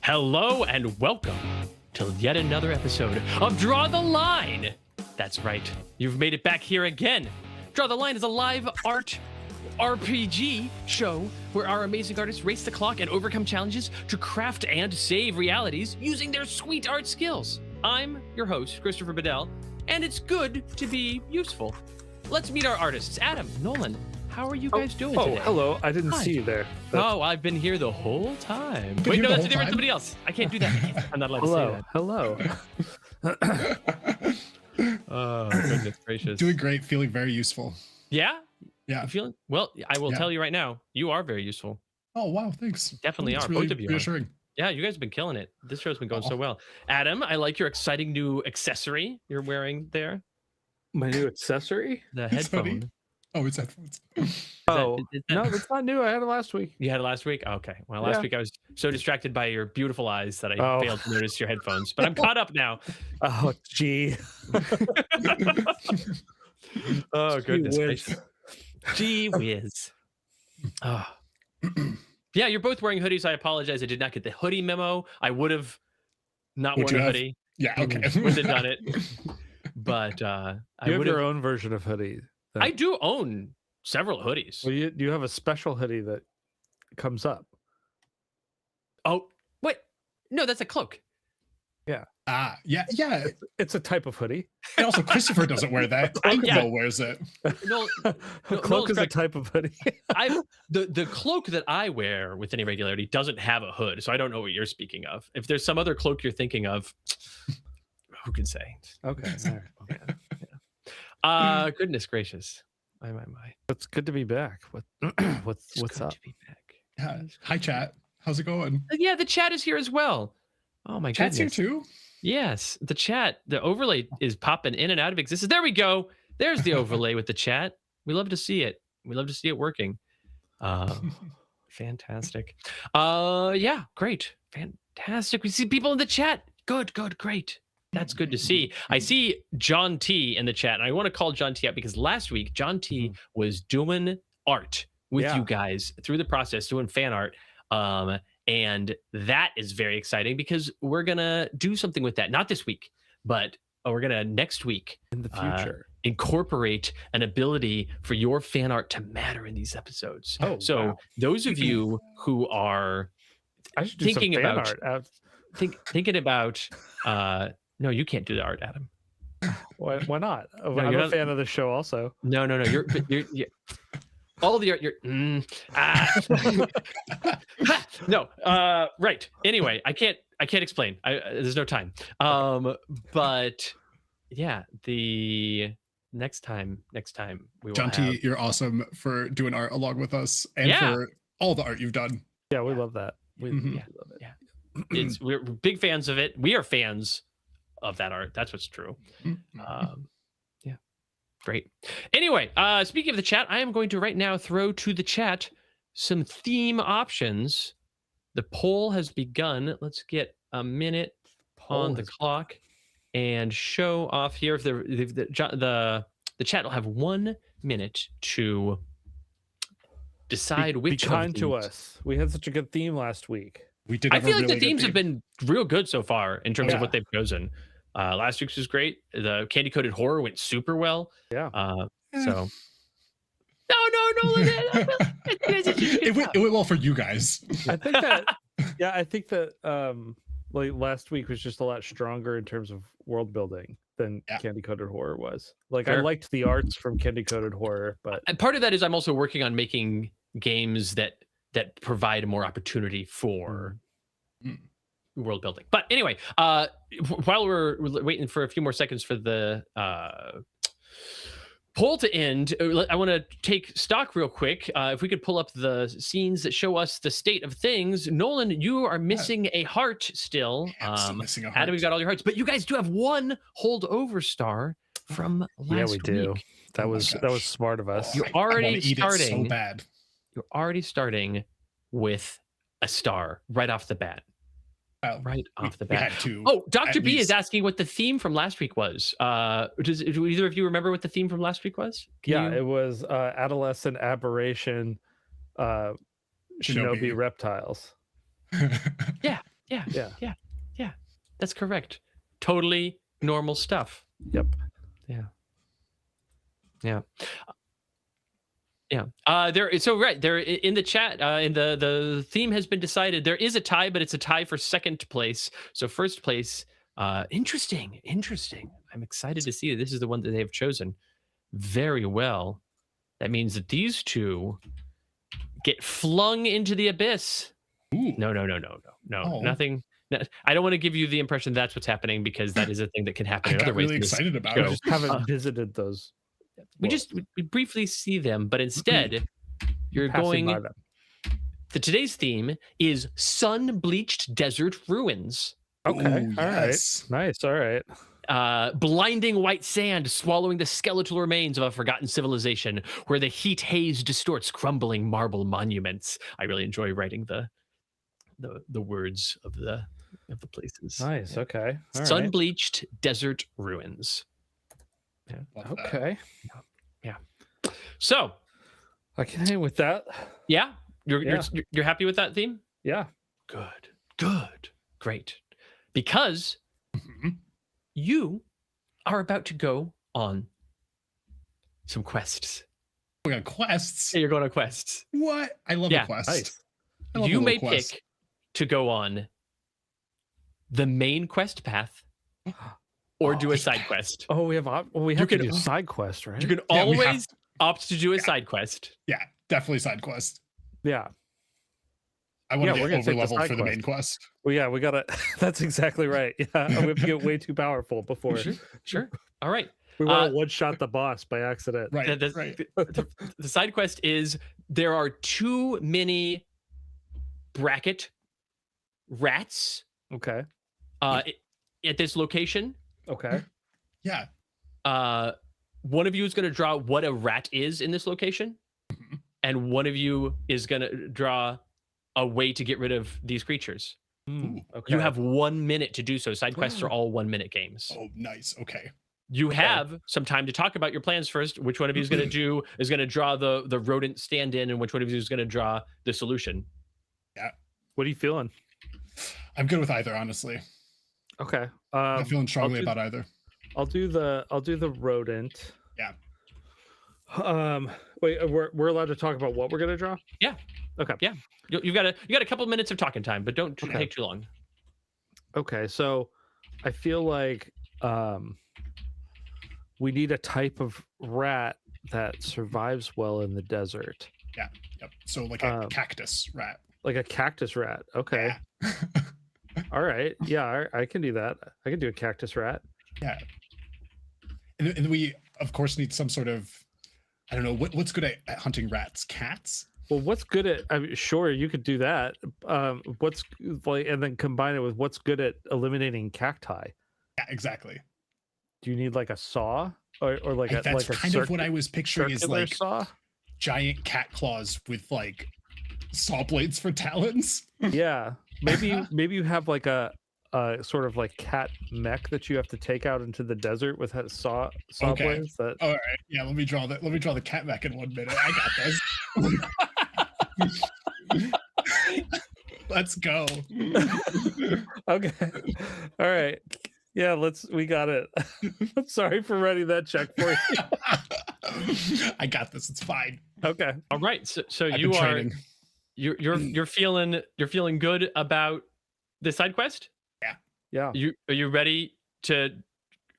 Hello and welcome to yet another episode of Draw the Line. That's right, you've made it back here again. Draw the Line is a live art RPG show where our amazing artists race the clock and overcome challenges to craft and save realities using their sweet art skills. I'm your host, Christopher Bedell, and it's good to be useful. Let's meet our artists. Adam, Nolan, how are you guys doing today? Oh, hello. I didn't see you there. Oh, I've been here the whole time. Wait, no, that's a different somebody else. I can't do that. I'm not allowed to say that. Hello. Oh, goodness gracious. Doing great, feeling very useful. Yeah? Yeah. You feeling? Well, I will tell you right now, you are very useful. Oh, wow, thanks. Definitely That's are. really Both of you are. reassuring. Yeah, you guys have been killing it. This show's been going so well. Adam, I like your exciting new accessory you're wearing there. My new accessory? The It's funny. headphone. Oh, it's headphones. Oh, is that- no, that's not new. I had it last week. You had it last week? Okay. Well, last Yeah. week I was so distracted by your beautiful eyes that I Oh. failed to notice your headphones. But I'm caught up now. Oh, gee. Oh, goodness Gee gracious. whiz. Gee whiz. Oh. Yeah, you're both wearing hoodies. I apologize. I did not get the hoodie memo. I would have not Would worn you a have? hoodie. Yeah, okay. Would have done it. But You I have would your have. own version of hoodie. I do own several hoodies. Well, you have a special hoodie that comes up. Oh, wait. No, that's a cloak. Yeah. It's a type of hoodie. And also, Christopher doesn't wear that. Cloakable wears it. No, A No, cloak Noel's is a correct. type of hoodie. the cloak that I wear with any regularity doesn't have a hood, so I don't know what you're speaking of. If there's some other cloak you're thinking of, who can say? Okay. All right. Goodness gracious. My. It's good to be back. What's Good up? to be back. Yeah. Hi, chat. How's it going? Yeah, the chat is here as well. Oh my Chat's goodness. here too? Yes, the chat, the overlay is popping in and out of existence. There we go. There's the overlay with the chat. We love to see it. We love to see it working. Fantastic. Yeah, great. Fantastic. We see people in the chat. Good, great. That's good to see. I see John T in the chat. And I want to call John T out because last week John T was doing art with you guys through the process, doing fan art. And that is very exciting because we're gonna do something with that. Not this week, but we're gonna next week In the future. incorporate an ability for your fan art to matter in these episodes. Oh, So wow. those of you who are I should do thinking some fan about- art. thinking about, no, you can't do the art, Adam. Why not? I'm you're a not- fan of the show also. No, you're all the art. No, right. Anyway, I can't explain. There's no time. But yeah, the next time we will John have. T, you're awesome for doing art along with us and Yeah. for all the art you've done. Yeah, we love that. We Mhm. love it. Yeah. We're big fans of it. We are fans of that art. That's what's true. Mm-hmm. Yeah, great. Anyway, speaking of the chat, I am going to right now throw to the chat some theme options. The poll has begun. Let's get a minute on the clock and show off here. If the chat will have 1 minute to decide which Be of kind to these- us. We had such a good theme last week. We did. I have a feel like really the good themes have theme. been real good so far in terms of Yeah. what they've chosen. Last week's was great. The candy coated horror went super well. Yeah. So no, it went well for you guys. I think that like last week was just a lot stronger in terms of world building than Yeah. Candy Coated Horror was. Like I Fair. liked the arts from Candy Coated Horror, but And part of that is I'm also working on making games that provide more opportunity for Mm. world building. But anyway, while we're waiting for a few more seconds for the poll to end, I want to take stock real quick. If we could pull up the scenes that show us the state of things. Nolan, you are missing a heart still. Yeah, I'm still missing a heart. Adam, we've got all your hearts, but you guys do have one holdover star from last we do. week. that Oh my was gosh. smart of us. You're I wanna already eat it starting. so bad. You're already starting with a star right off the bat. Well, Right off the we bat. had to. Oh, Dr. at B is least. asking what the theme from last week was. Do either of you remember what the theme from last week was? Can you- It was adolescent aberration, shinobi Shinobi. reptiles. Yeah. Yeah. Yeah. Yeah. Yeah. That's correct. Totally normal stuff. Yep. Yeah. Yeah. Yeah. There in the chat, in the theme has been decided. There is a tie, but it's a tie for second place. So first place, interesting. I'm excited to see that this is the one that they have chosen. Very well. That means that these two get flung into the abyss. Ooh. No. Oh. Nothing. No, I don't want to give you the impression that's what's happening, because that is a thing that can happen I in got other ways. really in this excited about show. it. I just haven't visited those. We briefly see them, but instead you're Passing by going. them. Today's theme is sun-bleached desert ruins. Okay. Ooh, All right. yes. Nice. All right. Blinding white sand swallowing the skeletal remains of a forgotten civilization, where the heat haze distorts crumbling marble monuments. I really enjoy writing the words of the places. Nice. Yeah. Okay. All right. Sun-bleached desert ruins. Love that. Okay. So, I can hang with that. yeah, you're Yeah. you're happy with that theme? Yeah. Good, great, because Mhm. you are about to go on some quests. We got quests. You're going on quests. What? I love Yeah, a quest. Nice. I love a You little may quest. pick to go on the main quest path or do a Oh, side quest. Oh, we have to can- do side quest, right? You can Yeah, we have always opt to do a side quest. Yeah, definitely side quest. Yeah. I want Yeah, to we're get gonna take over the leveled side for the quest. main quest. Well, yeah, we gotta. That's exactly right. Yeah, we have to get way too powerful before Sure. All right. we want Uh, to one shot the boss by accident. Right, the, right. the side quest is there are too many bracket rats Okay. at this location. Okay. Yeah. One of you is going to draw what a rat is in this location, Mhm. and one of you is going to draw a way to get rid of these creatures. Hmm, Ooh. okay. You have 1 minute to do so. Side quests are all 1 minute games. Oh, nice. Okay. You Okay. have some time to talk about your plans first. Which one of you is going to do is going to draw the rodent stand-in, and which one of you is going to draw the solution? What are you feeling? I'm good with either, honestly. Okay. I'm feeling strongly do- about either. I'll do the rodent. Yeah. Wait, we're allowed to talk about what we're gonna draw? Yeah. Okay. Yeah. You got a couple minutes of talking time, but don't Okay. take too long. Okay. So I feel like we need a type of rat that survives well in the desert. Yep. So like a Um, cactus rat. Like a cactus rat. Okay. Yeah. All right. Yeah, I can do that. I can do a cactus rat. Yeah. And we of course need some sort of, I don't know, what's good at hunting rats? Cats? Well, what's good at? I mean, sure, you could do that. What's like, and then combine it with what's good at eliminating cacti. Yeah, exactly. Do you need like a saw or like a That's like a kind of what I was picturing is circular like saw? giant cat claws with like saw blades for talons. Yeah, maybe you have like a sort of like cat mech that you have to take out into the desert with saw Okay. blades. That All right. Yeah, let me draw the cat mech in 1 minute. I got this. Let's go. okay. All right. Yeah, we got it. I'm sorry for writing that check for you. I got this. It's fine. Okay. All right. So I've you been are training. you're feeling good about the side quest? Yeah. Are you ready to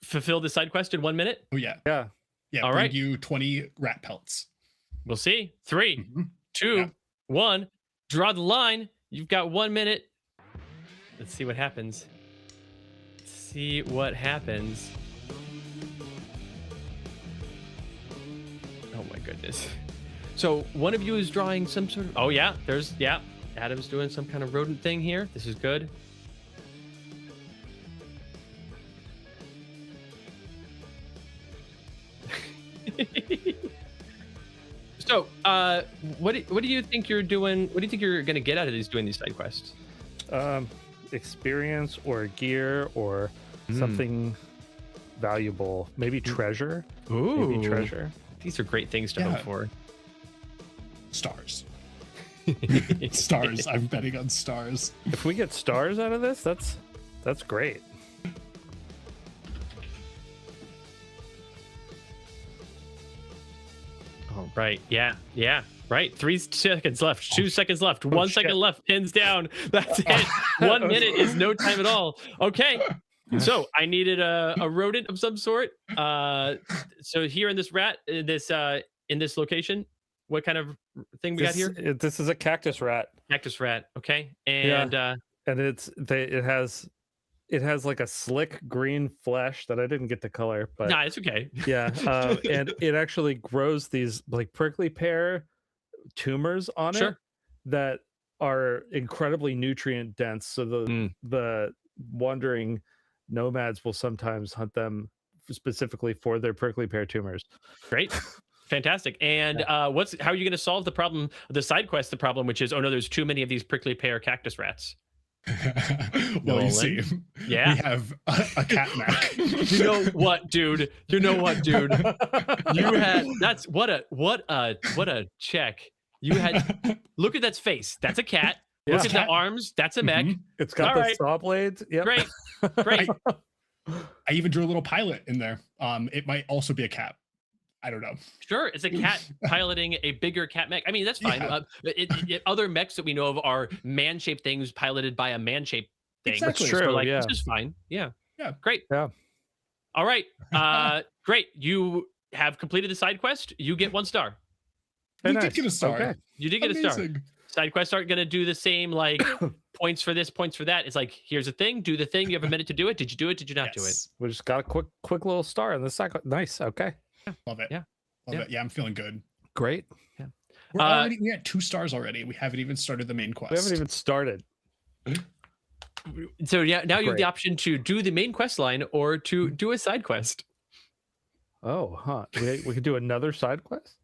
fulfill the side quest in 1 minute? Oh yeah. Yeah. Yeah. All bring right. you 20 rat pelts. We'll see. 3, Mhm. 2, 1. Draw the line. You've got 1 minute. Let's see what happens. See what happens. Oh my goodness. So one of you is drawing some sort of. Oh yeah, Adam's doing some kind of rodent thing here. This is good. So, what do you think you're doing? What do you think you're gonna get out of doing these side quests? Experience or gear or something valuable. Maybe treasure. Ooh, Maybe treasure. These are great things to Yeah. hope for. Stars. Stars. I'm betting on stars. If we get stars out of this, that's great. Oh, right. Yeah. Right. 3 seconds left. 2 seconds left. Oh, 1 shit. second left. Pins down. That's it. 1 minute is no time at all. Okay. So I needed a rodent of some sort. So here in this in this location, what kind of thing we got here? This is a cactus rat. Cactus rat. Okay. And And it has like a slick green flesh that I didn't get the color, but nah, it's okay. yeah, and it actually grows these like prickly pear tumors on it Sure. that are incredibly nutrient dense. So the wandering nomads will sometimes hunt them specifically for their prickly pear tumors. Great. Fantastic. And how are you going to solve the problem, the side quest, the problem, which is, oh no, there's too many of these prickly pear cactus rats. Well, you see, Yeah. we have a cat Mac. You know what, dude? You had what a check. You had look at that face. That's a cat. Look at the arms. That's a mech. It's got All the right. saw blades. Yep. Great. I even drew a little pilot in there. It might also be a cat. I don't know. Sure, it's a cat piloting a bigger cat mech. I mean, that's fine. Yeah. Other mechs that we know of are man-shaped things piloted by a man-shaped thing. Exactly. That's true, So, like, yeah. it's just fine. Yeah. Yeah. Great. Yeah. All right. Great. You have completed the side quest. You get 1 star. We Very did nice. get a star. Okay. You did get a star. Amazing. Side quests aren't going to do the same, like, points for this, points for that. It's like, here's a thing, do the thing. You have a minute to do it. Did you do it? Did you not do it? Yes. We just got a quick little star in the second. Nice. Okay. Love it. Yeah. Love Yeah. it. Yeah, I'm feeling good. Great. We had 2 stars already. We haven't even started the main quest. We haven't even started. So yeah, now you have the Great. option to do the main quest line or to do a side quest. Oh, huh. We could do another side quest.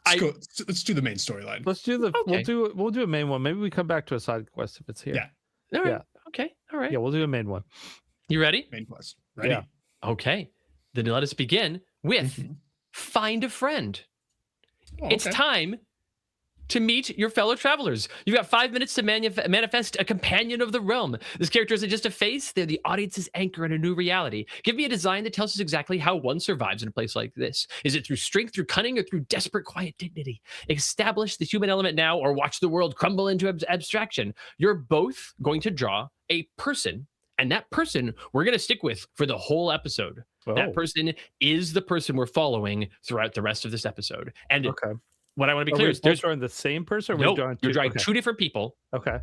Let's do the main storyline. Let's do the. Okay. We'll do a main one. Maybe we come back to a side quest if it's here. Yeah. All right. Yeah. Okay. All right. Yeah, we'll do a main one. You ready? Main quest. Ready? Yeah. Okay. Then let us begin with Mhm. Find a Friend. Oh, It's okay. time to meet your fellow travelers. You've got 5 minutes to manifest a companion of the realm. This character isn't just a face, they're the audience's anchor in a new reality. Give me a design that tells us exactly how one survives in a place like this. Is it through strength, through cunning, or through desperate, quiet dignity? Establish the human element now, or watch the world crumble into abstraction. You're both going to draw a person, and that person we're going to stick with for the whole episode. Oh, That person is the person we're following throughout the rest of this episode. And okay. what I want to be Are clear we is both drawing the same person? Or no, we're drawing you're two? drawing Okay. 2 different people. Okay.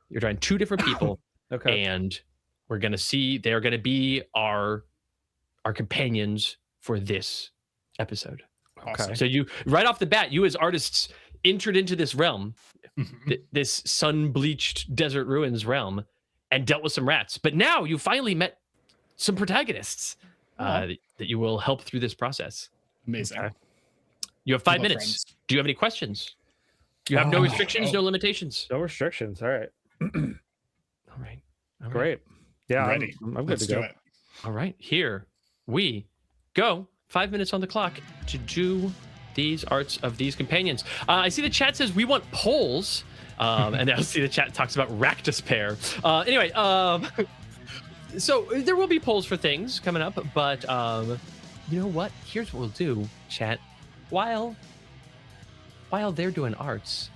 You're drawing 2 different people, Okay. and we're gonna see they're gonna be our companions for this episode. Awesome. So you right off the bat, you as artists entered into this realm, Mhm. this sun-bleached desert ruins realm, and dealt with some rats. But now you finally met some protagonists that you will help through this process. Amazing. Okay. You have 5 Love minutes. friends. Do you have any questions? You have no Oh, restrictions, oh. no limitations. No restrictions. All right. All right. All right. Great. Yeah. I'm- Ready. I'm good Let's to do go. it. All right. Here we go. 5 minutes on the clock to do these arts of these companions. I see the chat says we want polls. And I see the chat talks about Ractus pair. Anyway, so there will be polls for things coming up, but you know what? Here's what we'll do, chat. While they're doing arts,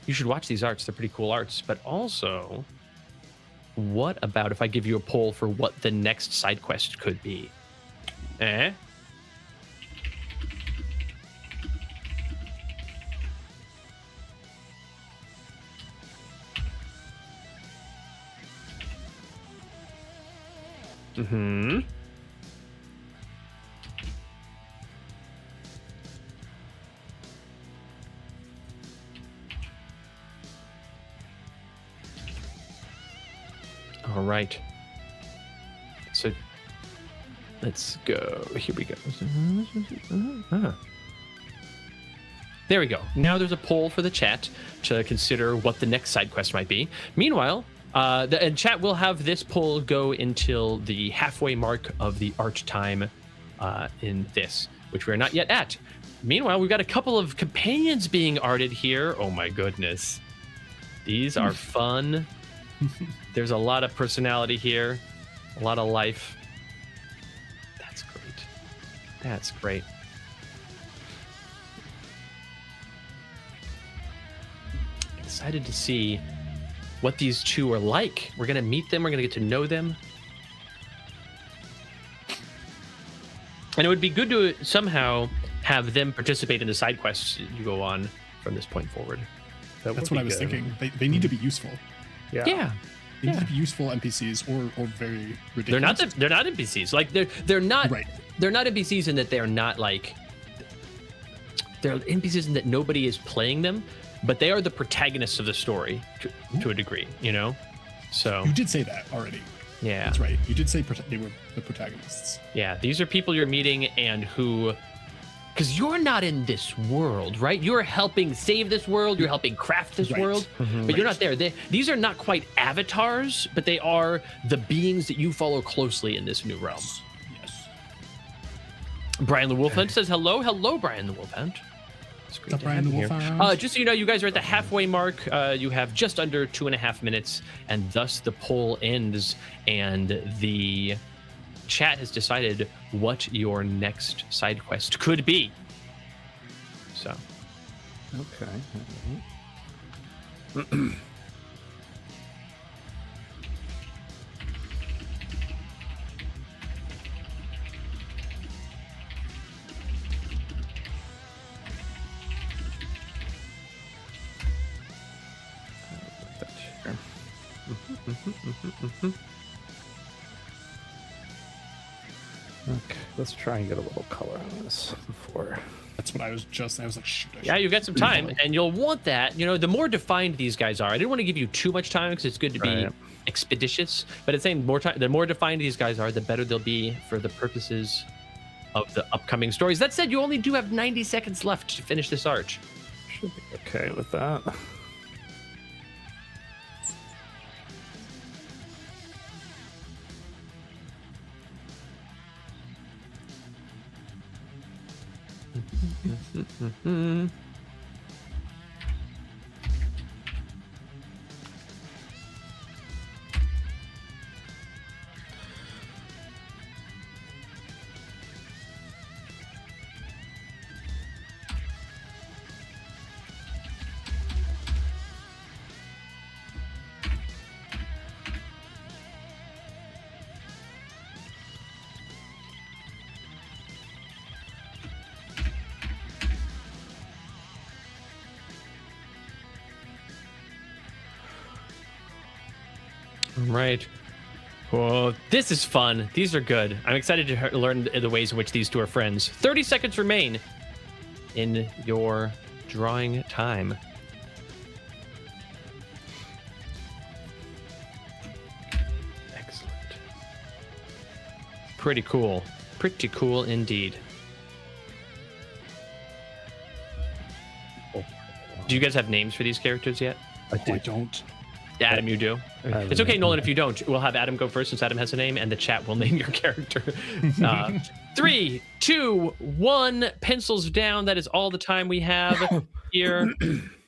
you should watch these arts. They're pretty cool arts. But also, what about if I give you a poll for what the next side quest could be? Eh? Mm-hmm. All right. So let's go. Here we go. There we go. Now there's a poll for the chat to consider what the next side quest might be. Meanwhile, and chat will have this poll go until the halfway mark of the art time in this. which we are not yet at. Meanwhile, we've got a couple of companions being arted here. Oh my goodness. These are fun. There's a lot of personality here, a lot of life. That's great. That's great. Excited to see what these two are like. We're going to meet them. We're going to get to know them. And it would be good to somehow have them participate in the side quests you go on from this point forward. That's what I was thinking. They need to be useful. Yeah. Yeah. They need to be useful NPCs or very ridiculous. They're not NPCs. Like they're not Right. They're not NPCs in that they're not like they're NPCs in that nobody is playing them, but they are the protagonists of the story to a degree, you know? So You did say that already. yeah. That's right. You did say they were the protagonists. Yeah, these are people you're meeting and who, because you're not in this world, right? You're helping save this world, you're helping craft this Right. world, but you're not there. These are not quite avatars, but they are the beings that you follow closely in this new realm. Yes. Brian the Wolfhunt says hello. Hello, Brian the Wolfhunt. It's great What's up, to Brian have the you here. Wolfhound? Just so you know, you guys are at the halfway mark. You have just under 2.5 minutes, and thus the poll ends, and the chat has decided what your next side quest could be. So, Okay. Okay, let's try and get a little color on this before. That's what I was like, shoot. yeah, you've got some time, and you'll want that. You know, the more defined these guys are, I didn't want to give you too much time because it's good to be Right. expeditious. But at the same more time, the more defined these guys are, the better they'll be for the purposes of the upcoming stories. That said, you only do have 90 seconds left to finish this arch. Should be okay with that. Right. Well, this is fun. These are good. I'm excited to learn the ways in which these two are friends. 30 seconds remain in your drawing time. Excellent. Pretty cool. Pretty cool indeed. Do you guys have names for these characters yet? I don't. Adam, you do? It's okay, Nolan, if you don't. We'll have Adam go first since Adam has a name, and the chat will name your character. 3, 2, 1, pencils down. That is all the time we have here.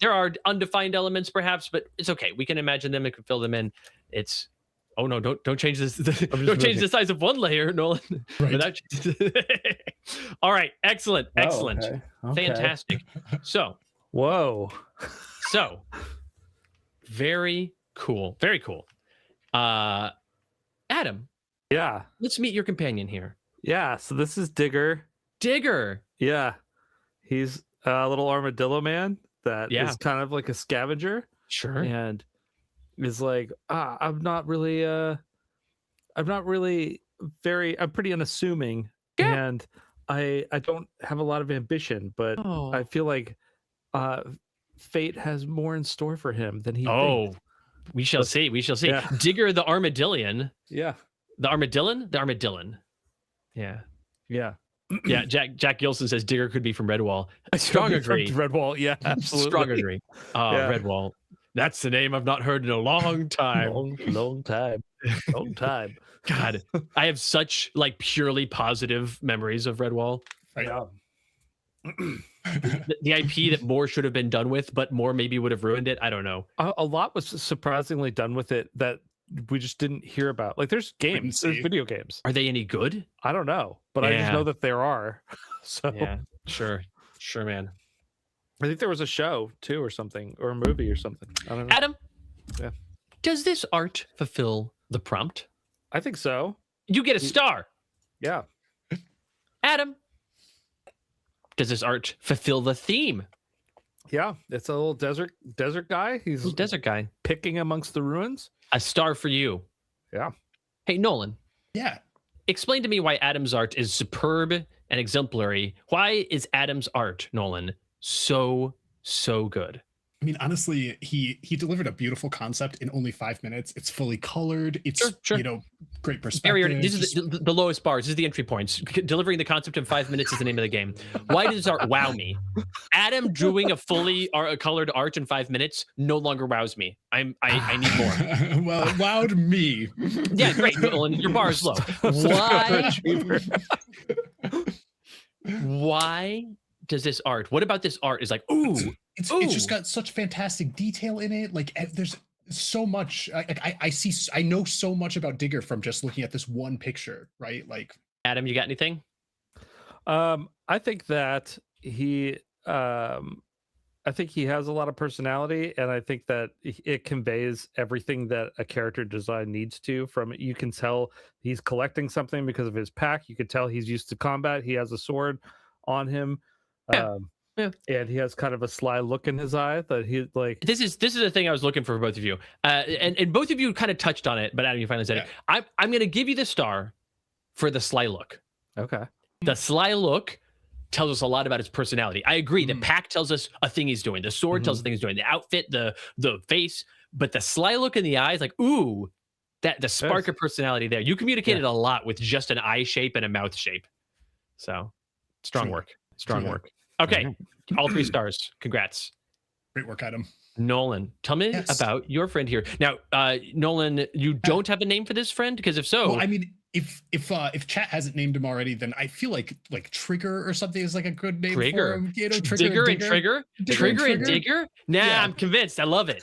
There are undefined elements, perhaps, but it's okay. We can imagine them and can fill them in. It's... Oh, no, don't change this. Don't change the size of one layer, Nolan. Right. Without... All right, excellent, excellent. Oh, okay. Fantastic. Whoa. So, very cool. Very cool. Adam, Yeah. let's meet your companion here. Yeah. So this is Digger. Digger. Yeah. He's a little armadillo man that is Yeah. kind of like a scavenger Sure. and is like, I'm pretty unassuming. Yeah. And I don't have a lot of ambition, but Oh. I feel like fate has more in store for him than he Oh, thinks. we shall see. We shall see. Yeah. Digger the Armadillion. Yeah. The Armadillon? The Armadillon. Yeah. Yeah. Yeah. Jack Gilson says Digger could be from Redwall. Strong From agree. Redwall. Yeah, absolutely. Strong agree. Yeah. Redwall. That's the name I've not heard in a long time. Long time. Long time. God, I have such like purely positive memories of Redwall. Right. Yeah. The IP that more should have been done with, but more maybe would have ruined it. I don't know. A lot was surprisingly done with it that we just didn't hear about. Like there's games, there's see. video games. Are they any good? I don't know, but I just Yeah. know that there are. So Yeah, sure, man. I think there was a show too, or something, or a movie or something. I don't know. Adam, Yeah. does this art fulfill the prompt? I think so. You get a star. Yeah. Adam, does this art fulfill the theme? Yeah. It's a little desert guy. He's Who's desert guy? picking amongst the ruins. A star for you. Yeah. Hey, Nolan, Yeah. explain to me why Adam's art is superb and exemplary. Why is Adam's art, Nolan, so good? I mean, honestly, he delivered a beautiful concept in only 5 minutes. It's fully colored. It's Sure. you know, great Very, perspective. this is the lowest bars. This is the entry points. Delivering the concept in 5 minutes is the name of the game. Why does art wow me? Adam drawing a fully colored art in 5 minutes no longer wows me. I need more. Well, it wowed me. Yeah, great, Nolan. Your bar is low. Why? Why does this art? What about this art is like, ooh, It's Ooh. just got such fantastic detail in it. Like there's so much. I know so much about Digger from just looking at this one picture, right? Like Adam, you got anything? I think that he I think he has a lot of personality, and I think that it conveys everything that a character design needs to. From it, you can tell he's collecting something because of his pack. You could tell he's used to combat. He has a sword on him. Yeah. Yeah. And he has kind of a sly look in his eye that he like. This is the thing I was looking for both of you, and both of you kind of touched on it, but Adam, you finally said it. I'm going to give you the star for the sly look. Okay. The sly look tells us a lot about his personality. I agree. The pack tells us a thing he's doing. The sword tells us a thing he's doing. The outfit, the face, but the sly look in the eyes, like ooh, that the spark of personality there. You communicated a lot with just an eye shape and a mouth shape. So strong work. Okay, all 3 stars. Congrats. great work, Adam. Nolan, tell me about your friend here. Now, Nolan, you don't have a name for this friend? Because if so, Well, I mean, if chat hasn't named him already, then I feel like Trigger or something is like a good name Trigger. for him. You know, Digger and Trigger? Trigger and Digger? Nah, Yeah. I'm convinced. I love it.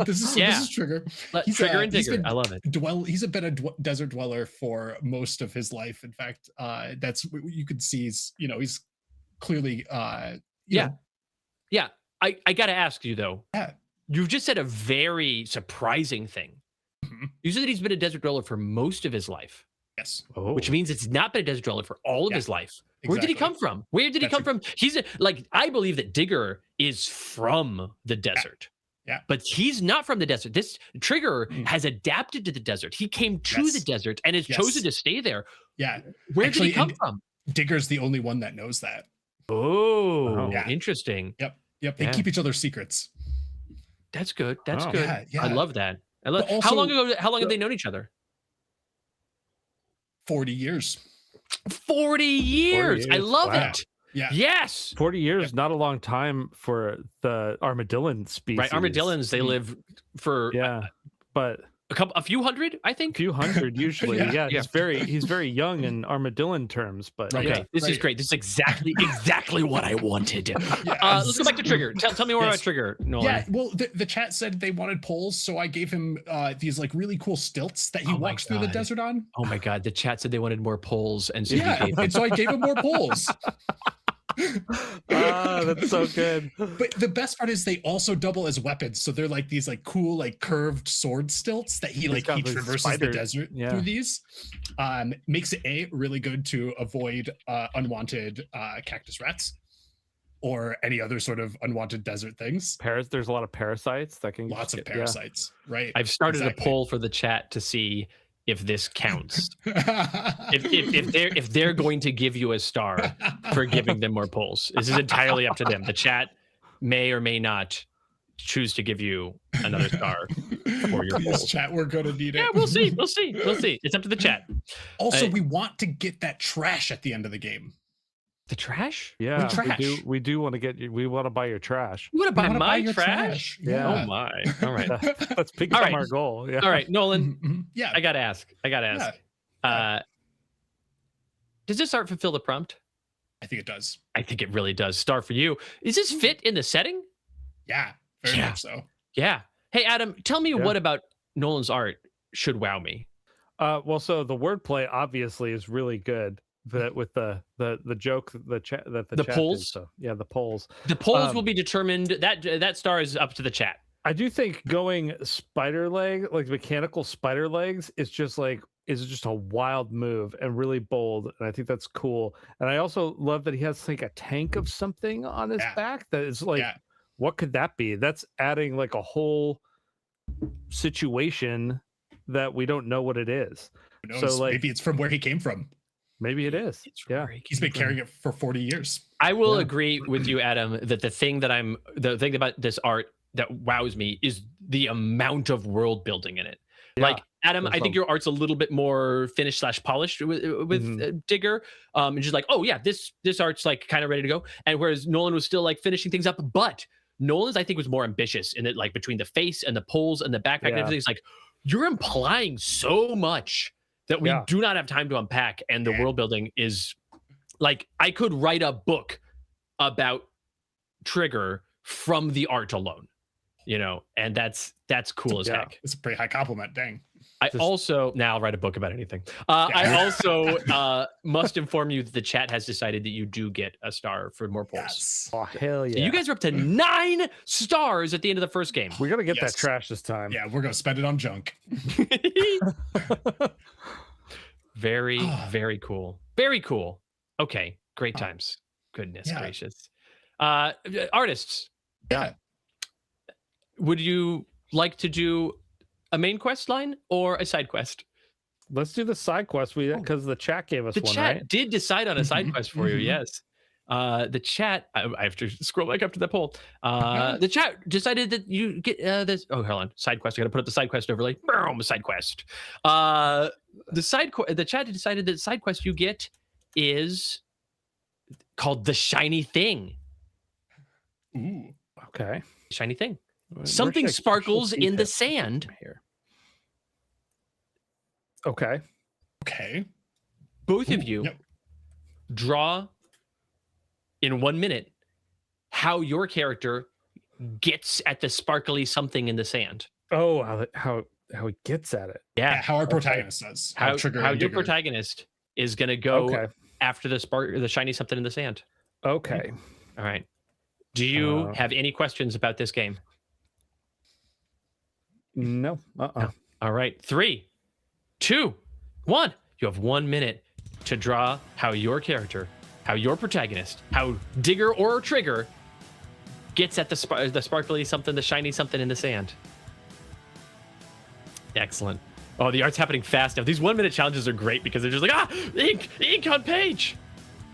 this is Trigger. Trigger and Digger. I love it. He's been a desert dweller for most of his life. In fact, that's you could see. He's clearly. Yeah. I got to ask you though. Yeah. You've just said a very surprising thing. You said that he's been a desert dweller for most of his life. Yes. Oh. Which means it's not been a desert dweller for all of his life. Where did he come from? Where did he come from? He's I believe that Digger is from the desert. Yeah. But he's not from the desert. This Trigger has adapted to the desert. He came to the desert and has chosen to stay there. Yeah. Where did he come from? Digger's the only one that knows that. Oh, Yeah. interesting. Yep. They keep each other's secrets. That's good. That's Oh. good. Yeah. I love that. But How long also- ago? How long have they known each other? 40 years. 40 years. I years. love Wow. it. Yeah. Yes. 40 years, not a long time for the armadillo species. Right. Armadillons, they live for Yeah, but a few hundred, I a think. few hundred usually. Yeah. He's very young in armadillo terms, but Right. Okay, this is right. great. This is exactly what I wanted. Let's go back to Trigger. Tell me more about Trigger, Nolan. Yeah, well, the chat said they wanted poles, so I gave him these like really cool stilts that he Oh my walks through the God. desert on. Oh my God, the chat said they wanted more polls, and so Yeah, you gave and so I gave him more poles. that's so good. But the best part is they also double as weapons, so they're like these like cool like curved sword stilts that he got these traverses spider- the desert yeah. through these. Makes it really good to avoid unwanted cactus rats or any other sort of unwanted desert things. There's a lot of parasites that can Lots of yeah. parasites, right? I've started Exactly. a poll for the chat to see if this counts. if they're going to give you a star for giving them more polls. This is entirely up to them. The chat may or may not choose to give you another star for your Please, polls. chat, we're gonna need it. Yeah, we'll see. It's up to the chat. Also, Uh, we want to get that trash at the end of the game. The trash? Yeah, trash. we do want to get you. We want to buy your trash. You want to We buy wanna my your trash? Yeah. Oh my. All right. Let's pick All up right. our goal. Yeah. All right, Nolan, Mhm. Yeah. I gotta ask. Does this art fulfill the prompt? I think it does. I think it really does. Star for you. Is this fit in the setting? Yeah, very Yeah. much so. Yeah. Hey, Adam, tell me Yeah. what about Nolan's art should wow me? Well, so the wordplay obviously is really good. With the joke, the chat that the The chat polls? did, so yeah, the polls. The polls Um, will be determined. That star is up to the chat. I do think going spider leg, like mechanical spider legs, is just a wild move and really bold, and I think that's cool. And I also love that he has like a tank of something on his Yeah. back that is like, Yeah. what could that be? That's adding like a whole situation that we don't know what it is. Who knows? So, like- Maybe it's from where he came from. Maybe it is. Yeah. He's been carrying it for 40 years. I will Yeah. agree with you, Adam, that the thing about this art that wows me is the amount of world building in it. Like, Adam, There's I think some- your art's a little bit more finished / polished with Digger. And just like, oh yeah, this art's like kind of ready to go. And whereas Nolan was still like finishing things up, but Nolan's I think was more ambitious in it, like between the face and the poles and the backpack and Yeah. everything. It's like you're implying so much that we Yeah. do not have time to unpack, and the Yeah. world building is like I could write a book about Trigger from the art alone, and that's cool as Yeah. heck. It's a pretty high compliment. Dang. I Just- also now I'll write a book about anything. Yeah. I also must inform you that the chat has decided that you do get a star for more polls. Yes. Oh hell So yeah! you guare up to 9 stars at the end of the first game. we gotta get Yes. that trash this time. Yeah, we're gonna spend it on junk. Very, very cool. Very cool. Okay, great times. Goodness Yeah. gracious. Artists, Yeah. would you like to do a main quest line or a side quest? Let's do the side quest because the chat gave us The one, chat right? did decide on a side Mhm, quest for you, mhm. yes. The chat, I have to scroll back up to the poll. The chat decided that you get this. Oh, hold on. Side quest. I got to put up the side quest overlay. Boom, side quest. The chat decided that the side quest you get is called the shiny thing. Ooh. Okay. Shiny thing. Where Something should I- sparkles should in the keep it sand. here. Okay. Okay. Both of Ooh, you yep. draw in 1 minute how your character gets at the sparkly something in the sand. Oh, how he gets at it. Yeah, how our protagonist does. How Trigger your and Digger. protagonist is going to go Okay. after the shiny something in the sand. Okay. All right. Do you Uh, have any questions about this game? No. No. All right. 3, 2, 1. You have 1 minute to draw how your character, how your protagonist, how Digger or Trigger gets at the sparkly something, the shiny something in the sand. Excellent. Oh, the art's happening fast now. These 1 minute challenges are great because they're just like, ink on page.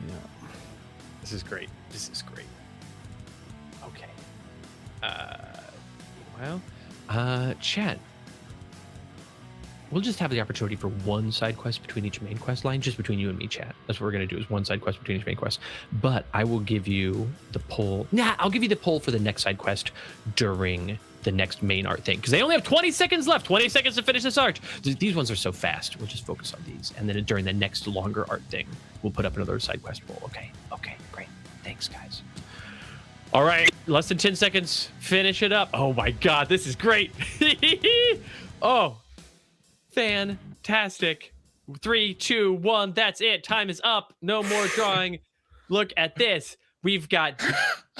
Yeah. This is great. This is great. Okay. Chat. We'll just have the opportunity for one side quest between each main quest line, just between you and me, chat. That's what we're going to do is one side quest between each main quest. But I will give you the poll. I'll give you the poll for the next side quest during the next main art thing because they only have 20 seconds left. 20 seconds to finish this art. These ones are so fast. We'll just focus on these. And then during the next longer art thing, we'll put up another side quest poll. Okay, great. Thanks, guys. All right, less than 10 seconds. Finish it up. Oh my God, this is great. Oh, fantastic. 3, 2, 1. That's it. Time is up. No more drawing. Look at this. We've got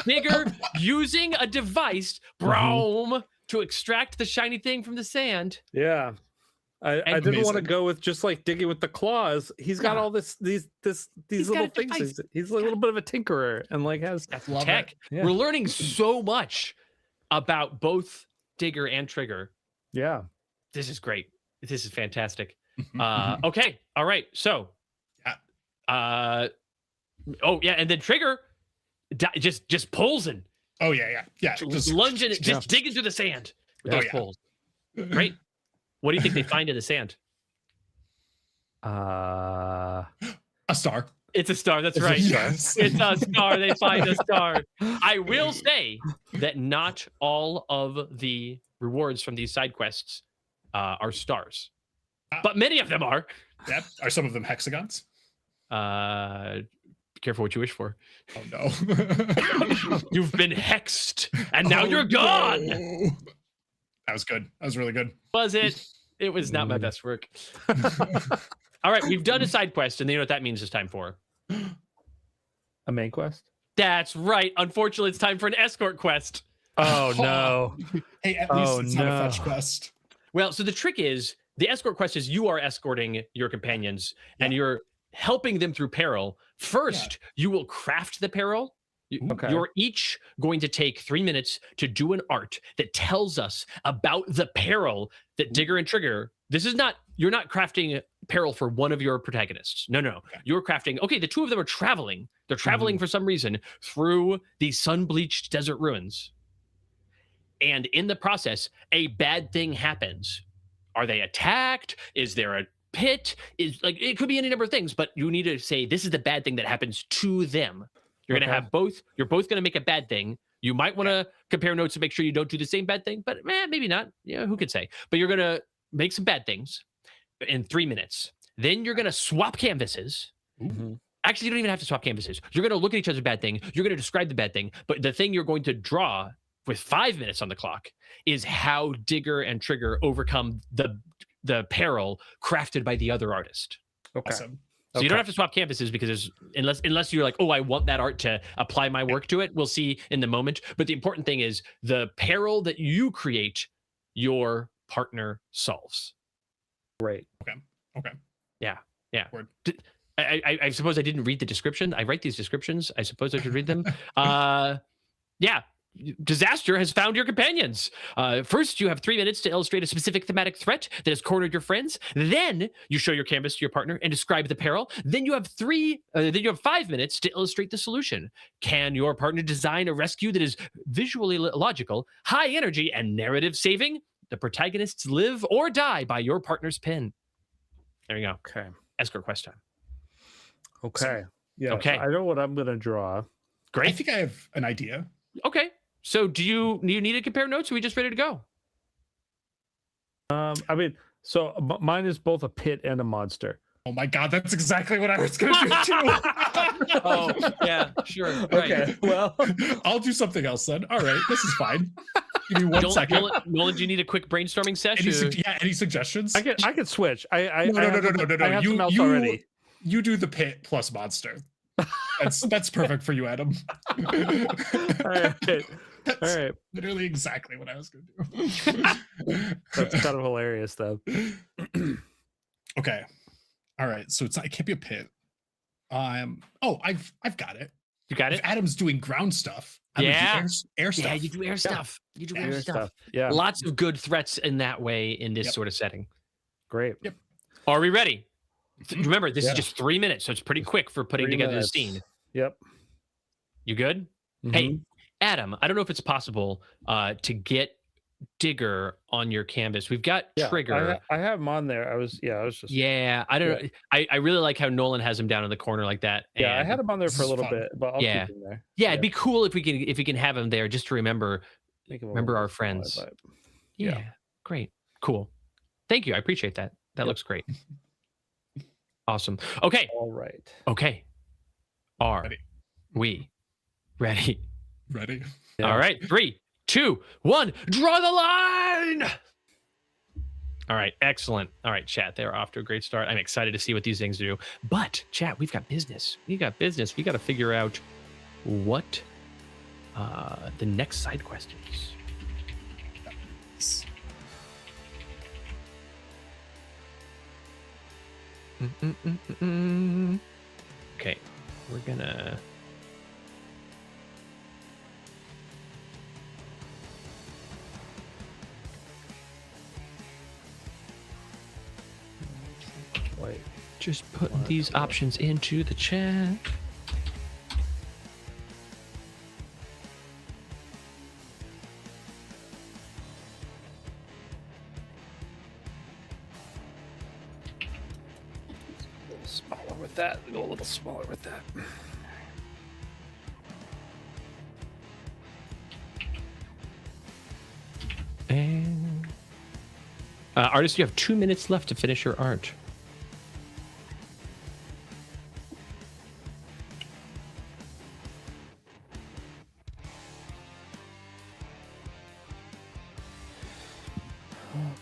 Digger using a device, Brom, to extract the shiny thing from the sand. Yeah. I And- didn't want to Amazing. go with just like digging with the claws. He's got Yeah. all these He's little got a things. device. He's a little bit of a tinkerer and like has That's Love tech. it. Yeah. We're learning so much about both Digger and Trigger. yeah. This is great. This is fantastic. Mhm. Okay. All right. So, Yeah. oh yeah, and then Trigger just pulls in, Oh yeah. just lunging, just Yeah. digging through the sand with Oh, those yeah. pulls. Great. What do you think they find in the sand? A star. It's a star. That's It's a right. star. Yes. It's a star. They find a star. I will say that not all of the rewards from these side quests are stars, but many of them are. Yep. Are some of them hexagons? careful what you wish for. Oh no. You've been hexed, and now you're gone. no. That was good. That was really good. Was it? It was not my best work. All right, we've done a side quest, and you know what that means it's time for? A main quest? That's right. Unfortunately, it's time for an escort quest. Oh no. Hey, at least Oh, it's not a no. fetch quest. Well, so the trick is the escort quest is you are escorting your companions and you're helping them through peril. First, you will craft the peril. Okay. You're each going to take 3 minutes to do an art that tells us about the peril that Digger and Trigger. This is not, you're not crafting peril for one of your protagonists. No. Okay. You're crafting, okay, the two of them are traveling. They're traveling for some reason through the sun-bleached desert ruins. And in the process, a bad thing happens. Are they attacked? Is there a pit? It could be any number of things, but you need to say this is the bad thing that happens to them. You're going to have both. You're both going to make a bad thing. You might want to compare notes to make sure you don't do the same bad thing, but maybe not. Yeah, who could say? But you're going to make some bad things in 3 minutes. Then you're going to swap canvases. Mhm. Actually, you don't even have to swap canvases. You're going to look at each other's bad thing. You're going to describe the bad thing. But the thing you're going to draw with 5 minutes on the clock is how Digger and Trigger overcome the peril crafted by the other artist. Okay. Awesome. So you don't have to swap canvases because unless you're like, oh, I want that art to apply my work to it. We'll see in the moment. But the important thing is the peril that you create, your partner solves. Great. Okay. Yeah. Word. I suppose I didn't read the description. I write these descriptions. I suppose I should read them. Yeah. Disaster has found your companions. First, you have 3 minutes to illustrate a specific thematic threat that has cornered your friends. Then you show your canvas to your partner and describe the peril. Then you have 5 minutes to illustrate the solution. Can your partner design a rescue that is visually logical, high energy, and narrative saving? The protagonists live or die by your partner's pen. There you go. Okay. Escort quest time. Okay. Yeah. Okay. I know what I'm gonna draw. I Great. think I have an idea. Okay. So do you need to compare notes? Or are we just ready to go? I mean, so mine is both a pit and a monster. Oh my god, that's exactly what I was gonna do too. Oh, yeah, sure. Right. Okay. Well, I'll do something else then. All right, this is fine. Give me 1 second. Nolan, do you need a quick brainstorming session? Any suggestions? I could switch. I No. I have some else You already. You do the pit plus monster. That's perfect for you, Adam. All right. That's All right. literally exactly what I was gonna do. That's kind of hilarious, though. Okay. All right. So it can't be a pit. I've got it. You got If it? Adam's doing ground stuff, I'm Yeah. gonna do air stuff. Yeah, you do air stuff. You do air stuff. Yeah. Lots of good threats in that way in this Yep. sort of setting. Great. Yep. Are we ready? Mhm. Remember, this Yeah. is just 3 minutes, so it's pretty quick for putting 3 together minutes. the scene. Yep. You good? Hey, Adam, I don't know if it's possible to get Digger on your canvas. We've got Yeah, Trigger. I have him on there. I was just. Yeah, I don't know. I really like how Nolan has him down in the corner like that. Yeah, I and- had him on there This for a is little fun. bit, but I'll Yeah. keep him there. Yeah, it'd be cool if we can have him there just to remember. Make him a Remember little our bit smaller, friends. but- Yeah, Yeah. great, cool. Thank you. I appreciate that. That Yep. looks great. Awesome. Okay. All right. Okay. Are Ready. we ready? Ready? Yeah. All right. 3, 2, 1. Draw the line. All right. Excellent. All right, chat. They're off to a great start. I'm excited to see what these things do. But chat, we've got business. We got to figure out what the next side quest is. Okay, we're gonna. Wait. Just putting these options into the chat. A little smaller with that. Go a little smaller with that. And artist, you have 2 minutes left to finish your art.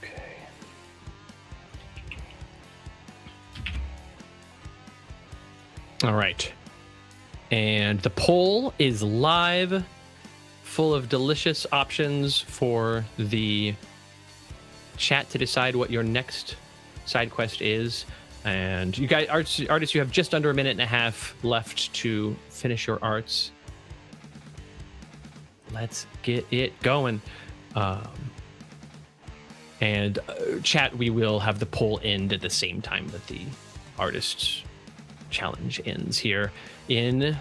Okay. All right. And the poll is live, full of delicious options for the chat to decide what your next side quest is. And you guys, artists, you have just under a minute and a half left to finish your arts. Let's get it going. Chat, we will have the poll end at the same time that the artist challenge ends here in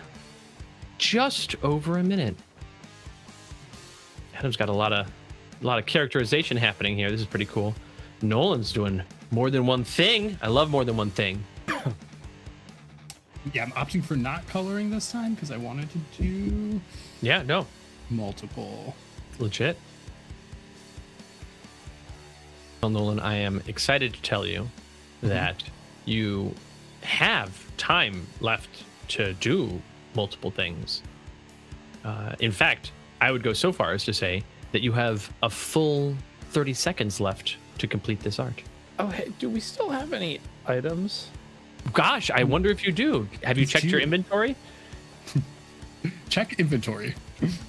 just over a minute. Adam's got a lot of characterization happening here. This is pretty cool. Nolan's doing more than one thing. I love more than one thing. Yeah, I'm opting for not coloring this time because I wanted to do Yeah, no, multiple. legit. Well, Nolan, I am excited to tell you that you have time left to do multiple things. In fact, I would go so far as to say that you have a full 30 seconds left to complete this art. Oh, hey, do we still have any items? Gosh, I wonder if you do. Have you checked your inventory? Check inventory.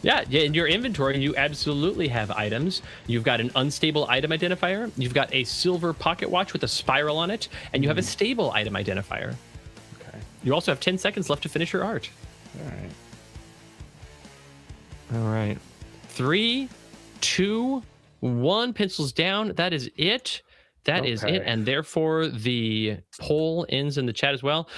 Yeah, in your inventory, you absolutely have items. You've got an unstable item identifier. You've got a silver pocket watch with a spiral on it, and you have a stable item identifier. Okay. You also have 10 seconds left to finish your art. All right. All right. 3, 2, 1. Pencils down. That is it. That is it. Okay. And therefore, the poll ends in the chat as well.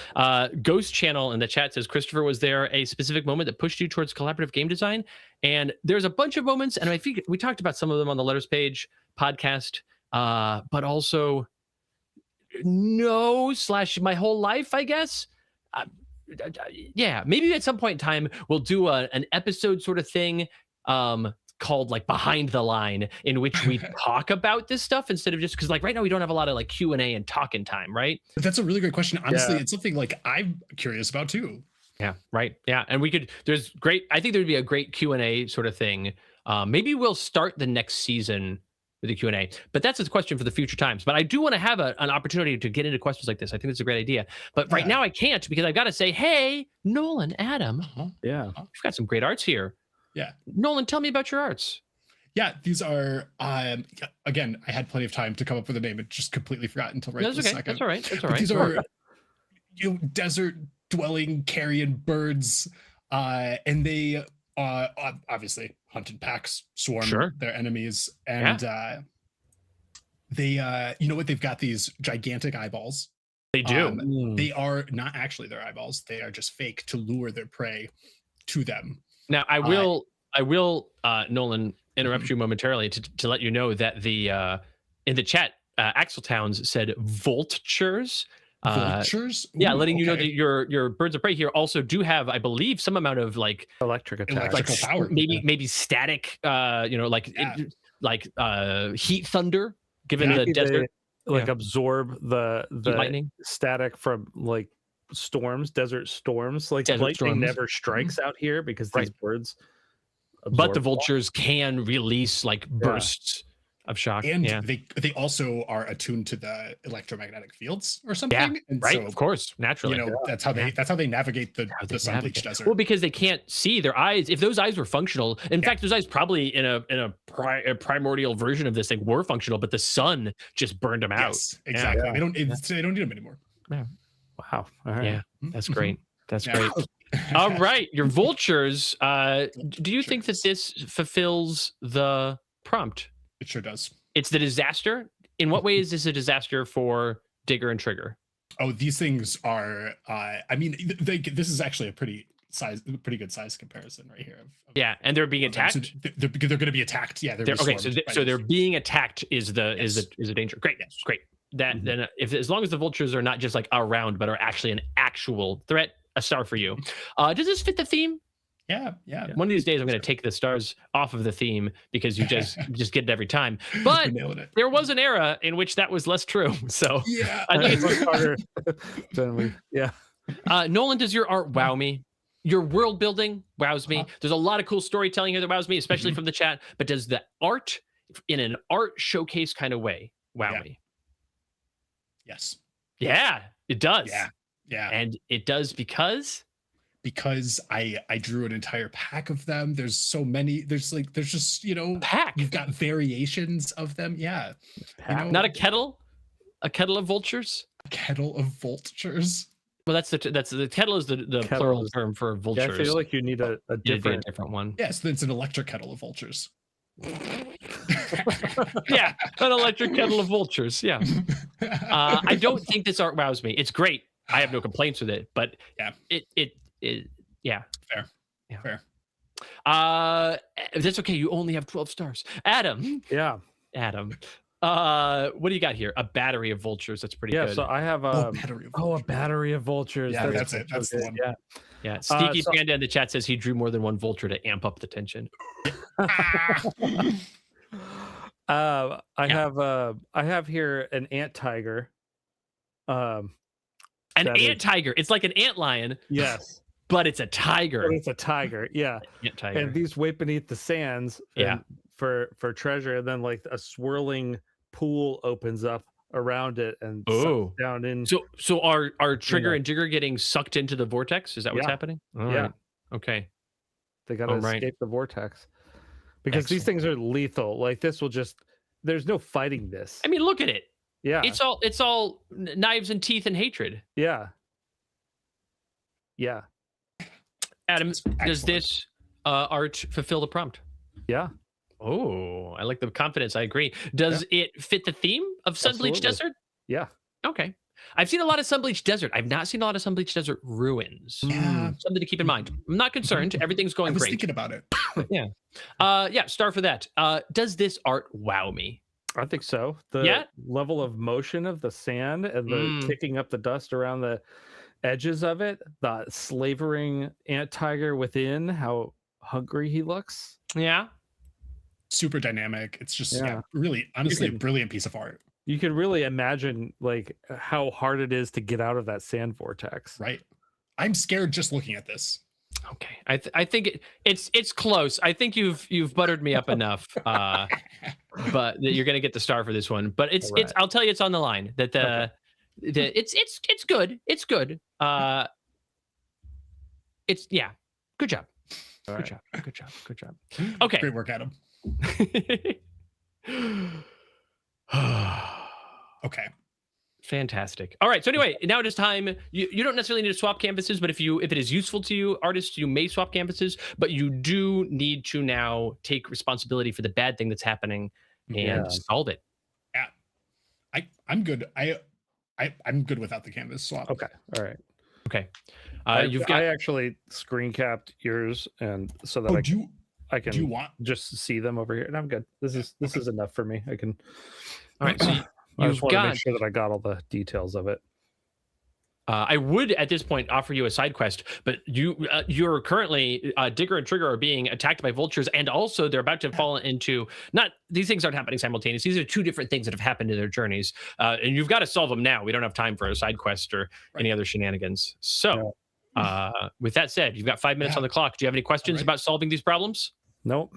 Ghost Channel in the chat says, Christopher, was there a specific moment that pushed you towards collaborative game design? And there's a bunch of moments, and I think we talked about some of them on the Letters Page podcast, but also my whole life, I guess. Yeah, maybe at some point in time, we'll do an episode sort of thing called like Behind the Line, in which we talk about this stuff instead of just because like right now we don't have a lot of like Q&A and talking time, right? But that's a really great question. Honestly, Yeah. it's something like I'm curious about too. Yeah, right. Yeah, and I think there'd be a great Q&A sort of thing. Maybe we'll start the next season with a Q&A, but that's a question for the future times. But I do want to have an opportunity to get into questions like this. I think it's a great idea. But right Yeah. now I can't because I've got to say, hey, Nolan, Adam, Yeah. you've got some great arts here. Yeah. Nolan, tell me about your arts. Yeah, these are again, I had plenty of time to come up with a name and just completely forgot until right That's this okay. second. That's all right. That's all But right. these are desert dwelling carrion birds, and they obviously hunted packs swarm Sure. their enemies, and they you know what, they've got these gigantic eyeballs. They do. They are not actually their eyeballs, they are just fake to lure their prey to them. Now I will Nolan interrupt you momentarily to let you know that the in the chat Axel Towns said vultures. Vultures? Yeah, Ooh, letting you know okay. that your birds of prey here also do have, I believe, some amount of like Electric attack. Electrical power. maybe static, heat thunder, given Yeah, the Maybe desert they, like Yeah. absorb the lightning. static from like storms, desert storms. Like Desert lightning storms. never strikes out here because these Right. birds. But the absorb vultures can release like bursts of shock. And yeah, they also are attuned to the electromagnetic fields or something. Yeah, and right. so, Of course, naturally. you know, that's how they navigate the sun bleached navigate. desert. Well, because they can't see their eyes. If those eyes were functional, in fact, those eyes probably in a primordial version of this thing were functional, but the sun just burned them out. Yes, exactly. Yeah. They don't need them anymore. Wow. All right. Yeah, that's great. That's Yeah. great. All right, your vultures. Do you think that this fulfills the prompt? It sure does. It's the disaster. In what way is this a disaster for Digger and Trigger? Oh, these things are. I mean, this is actually a pretty good size comparison right here. Yeah, and they're being of them. So attacked. they're going to be attacked. Yeah, They're, okay, so swarmed by they're these. being attacked is the Yes. danger. Great, Yes. great. That Mhm. then if as long as the vultures are not just like around, but are actually an actual threat, a star for you. Does this fit the theme? Yeah. One of these days, I'm going to take the stars off of the theme because you just get it every time. But You're nailing it. there was an era in which that was less true. So Yeah. I think It's harder than we. Yeah. Nolan, does your art wow me? Your world building wows me. There's a lot of cool storytelling here that wows me, especially from the chat. But does the art in an art showcase kind of way wow Yeah. me. Yes. Yeah, it does. Yeah. And it does because I drew an entire pack of them. There's so many. There's just, pack, you've got variations of them. Yeah. not a kettle of vultures. A kettle of vultures. Well, that's the kettle is the Kettle plural is- term for Yeah, vultures. I feel like you need a It'd be a different. different one. Yes, then it's an electric kettle of vultures. Yeah, an electric kettle of vultures. Yeah. I don't think this art wows me. It's great. I have no complaints with it, but Yeah. it yeah. Fair. Yeah. Fair. That's okay. You only have 12 stars. Adam. Yeah, What do you got here? A battery of vultures. That's pretty yeah. good. So I have Battery of a vultures. battery of vultures. Yeah, that's it. That's the good. one. Yeah. Yeah. Sneaky so- Panda in the chat says he drew more than one vulture to amp up the tension. I Yeah. have here an ant tiger. An That ant tiger. It's like an ant lion, Yes, but it's a tiger. but it's a tiger. Yeah, Ant tiger. and these wait beneath the sands. Yeah. and for treasure, and then like a swirling pool opens up around it and sucks Oh. down in. So are Trigger know. and Jigger getting sucked into the vortex? Is that what's Yeah. happening? All Yeah. right. Okay. They got to Alright. escape the vortex because these things are lethal. Like this will just. There's no fighting this. I mean, look at it. Yeah, It's all knives and teeth and hatred. yeah, yeah, Adam, That's does excellent. this art fulfill the prompt? yeah. Oh, I like the confidence. I agree. Does it fit the theme of Sunbleach Absolutely. Desert? Yeah. Okay. I've seen a lot of Sunbleach Desert. I've not seen a lot of Sunbleach Desert ruins. Yeah. Something to keep in mind. I'm not concerned. Everything's I going was great. thinking about it. Yeah, star for that. Does this art wow me? I think so. The Yeah? level of motion of the sand and the Mm. kicking up the dust around the edges of it, the slavering ant tiger within, how hungry he looks. Yeah. Super dynamic. It's just Yeah. really, honestly, a can- brilliant piece of art. You can really imagine like how hard it is to get out of that sand vortex. Right. I'm scared just looking at this. Okay. I think it's close. I think you've buttered me up enough. But that you're gonna get the star for this one. But it's Alright. I'll tell you it's on the line. That it's good. It's good. It's good job. All Good right. job. Good job. Good job. Okay. Great work, Adam. Okay. Fantastic. All right. So anyway, now it is time. You don't necessarily need to swap canvases, but if it is useful to you, artists, you may swap canvases, but you do need to now take responsibility for the bad thing that's happening and Yeah. solve it. I'm good. I'm good without the canvas swap. Okay. All right. Okay. I You've got actually screen capped yours, and so that Oh, I do can you want? just see them over here, and I'm good. This is enough for me. I can. all right. So I you've just want to got. make sure that I got all the details of it. I would at this point offer you a side quest, but you're currently Digger and Trigger are being attacked by vultures, and also they're about to fall into not these things aren't happening simultaneously. These are two different things that have happened in their journeys, and you've got to solve them now. We don't have time for a side quest or any other shenanigans. So, with that said, you've got 5 minutes Yeah. on the clock. Do you have any questions right. about solving these problems? Nope.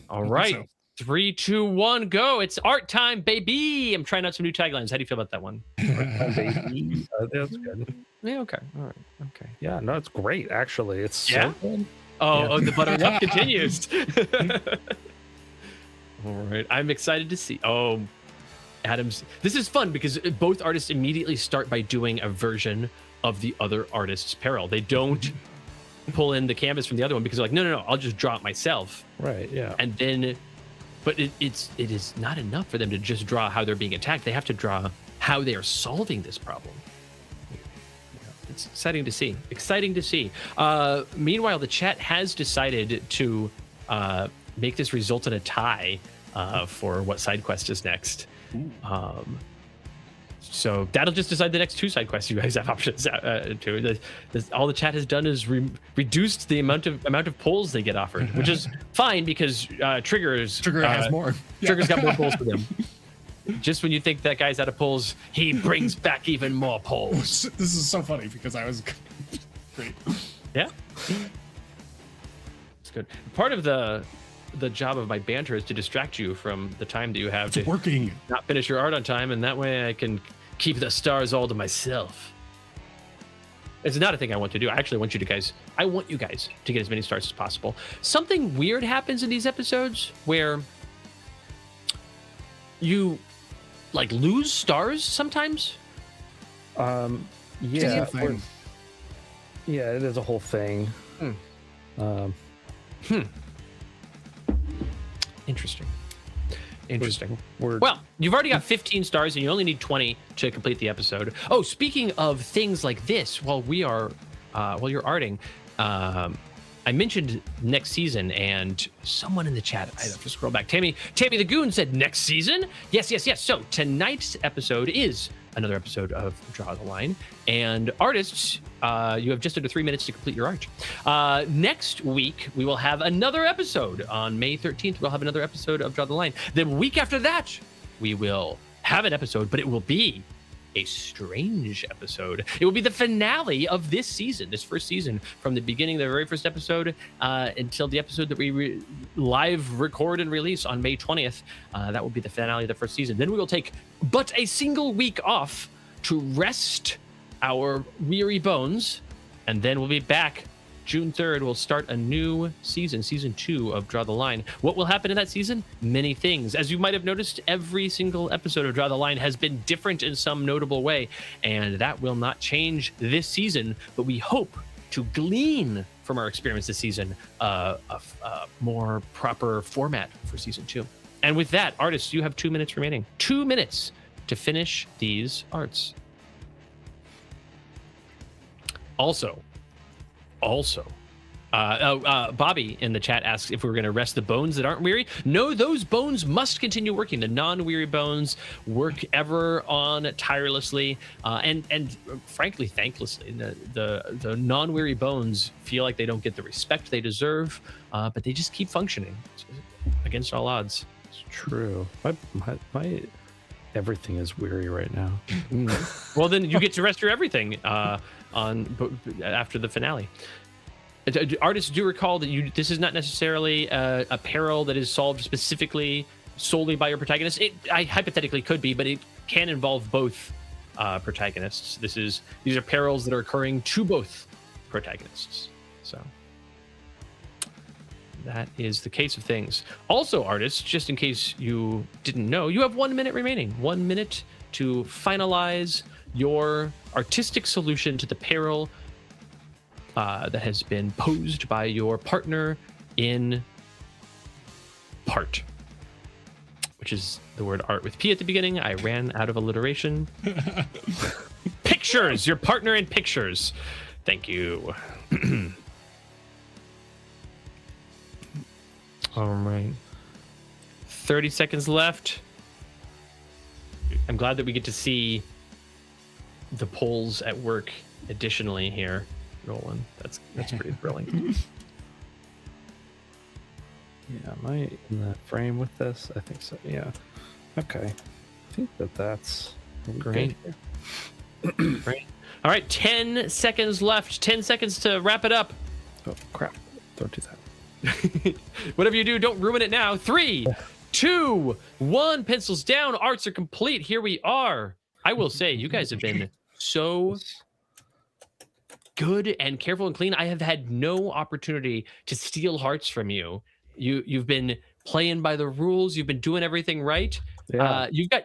All think right, so. 3, 2, 1, go! It's art time, baby. I'm trying out some new taglines. How do you feel about that one? Baby. That's good. Yeah. Okay. All right. Okay. Yeah. No, it's great. Actually, it's Yeah? so good. Oh, the butter up continues. All right. I'm excited to see. Oh, Adam's. This is fun because both artists immediately start by doing a version of the other artist's peril. They don't pull in the canvas from the other one because they're like, no, I'll just draw it myself. Right. Yeah. And then, but it is not enough for them to just draw how they're being attacked. They have to draw how they are solving this problem. It's exciting to see. Exciting to see. Meanwhile, the chat has decided to make this result in a tie for what side quest is next. So that'll just decide the next two side quests you guys have options to. All the chat has done is reduced the amount of polls they get offered, which is fine because Trigger has more. Yeah. Trigger's got more polls for them. Just when you think that guy's out of polls, he brings back even more polls. This is so funny because I was great. Yeah. It's good. Part of the the job of my banter is to distract you from the time that you have to It's working. not finish your art on time, and that way I can keep the stars all to myself. It's not a thing I want to do. I actually want you guys to get as many stars as possible. Something weird happens in these episodes where you like lose stars sometimes. Yeah, Thing. or- yeah, it is a whole thing. Interesting. We're Well, you've already got 15 stars and you only need 20 to complete the episode. Oh, speaking of things like this, while you're arting, I mentioned next season, and someone in the chat, I have to scroll back. Tammy the Goon said next season. Yes. So tonight's episode is another episode of Draw the Line, and artists, you have just under 3 minutes to complete your art. Next week we will have another episode on May 13th. We'll have another episode of Draw the Line. The week after that, we will have an episode, but it will be a strange episode. It will be the finale of this season, this first season, from the beginning, the very first episode, until the episode that we live record and release on May 20th. That will be the finale of the first season. Then we will take but a single week off to rest our weary bones, and then we'll be back June 3rd. We'll start a new season 2 of Draw the Line. What will happen in that season? Many things. As you might have noticed, every single episode of Draw the Line has been different in some notable way, and that will not change this season, but we hope to glean from our experience this season a more proper format for season 2. And with that, artists, you have 2 minutes remaining. 2 minutes to finish these arts. Also, Bobby in the chat asks if we're going to rest the bones that aren't weary. No, those bones must continue working. The non-weary bones work ever on tirelessly, and frankly, thanklessly. The non-weary bones feel like they don't get the respect they deserve, but they just keep functioning against all odds. It's true. My everything is weary right now. Well, then you get to rest your everything after the finale. Artists, do recall that this is not necessarily a peril that is solved specifically solely by your protagonist. I hypothetically could be, but it can involve both protagonists. These are perils that are occurring to both protagonists. So that is the case of things. Also, artists, just in case you didn't know, you have 1 minute remaining. 1 minute to finalize your artistic solution to the peril that has been posed by your partner in part, which is the word art with P at the beginning. I ran out of alliteration. Pictures, your partner in pictures. Thank you. All right. 30 seconds left. I'm glad that we get to see the polls at work additionally here. Roland, that's pretty thrilling. Yeah, am I in the frame with this? I think so. Yeah. Okay. I think that's Great. Great. All right, 10 seconds left. 10 seconds to wrap it up. Oh crap! Don't do that. Whatever you do, don't ruin it now. 3, 2, 1. Pencils down. Arts are complete. Here we are. I will say, you guys have been so good and careful and clean. I have had no opportunity to steal hearts from you. You've been playing by the rules. You've been doing everything right. Yeah. You've got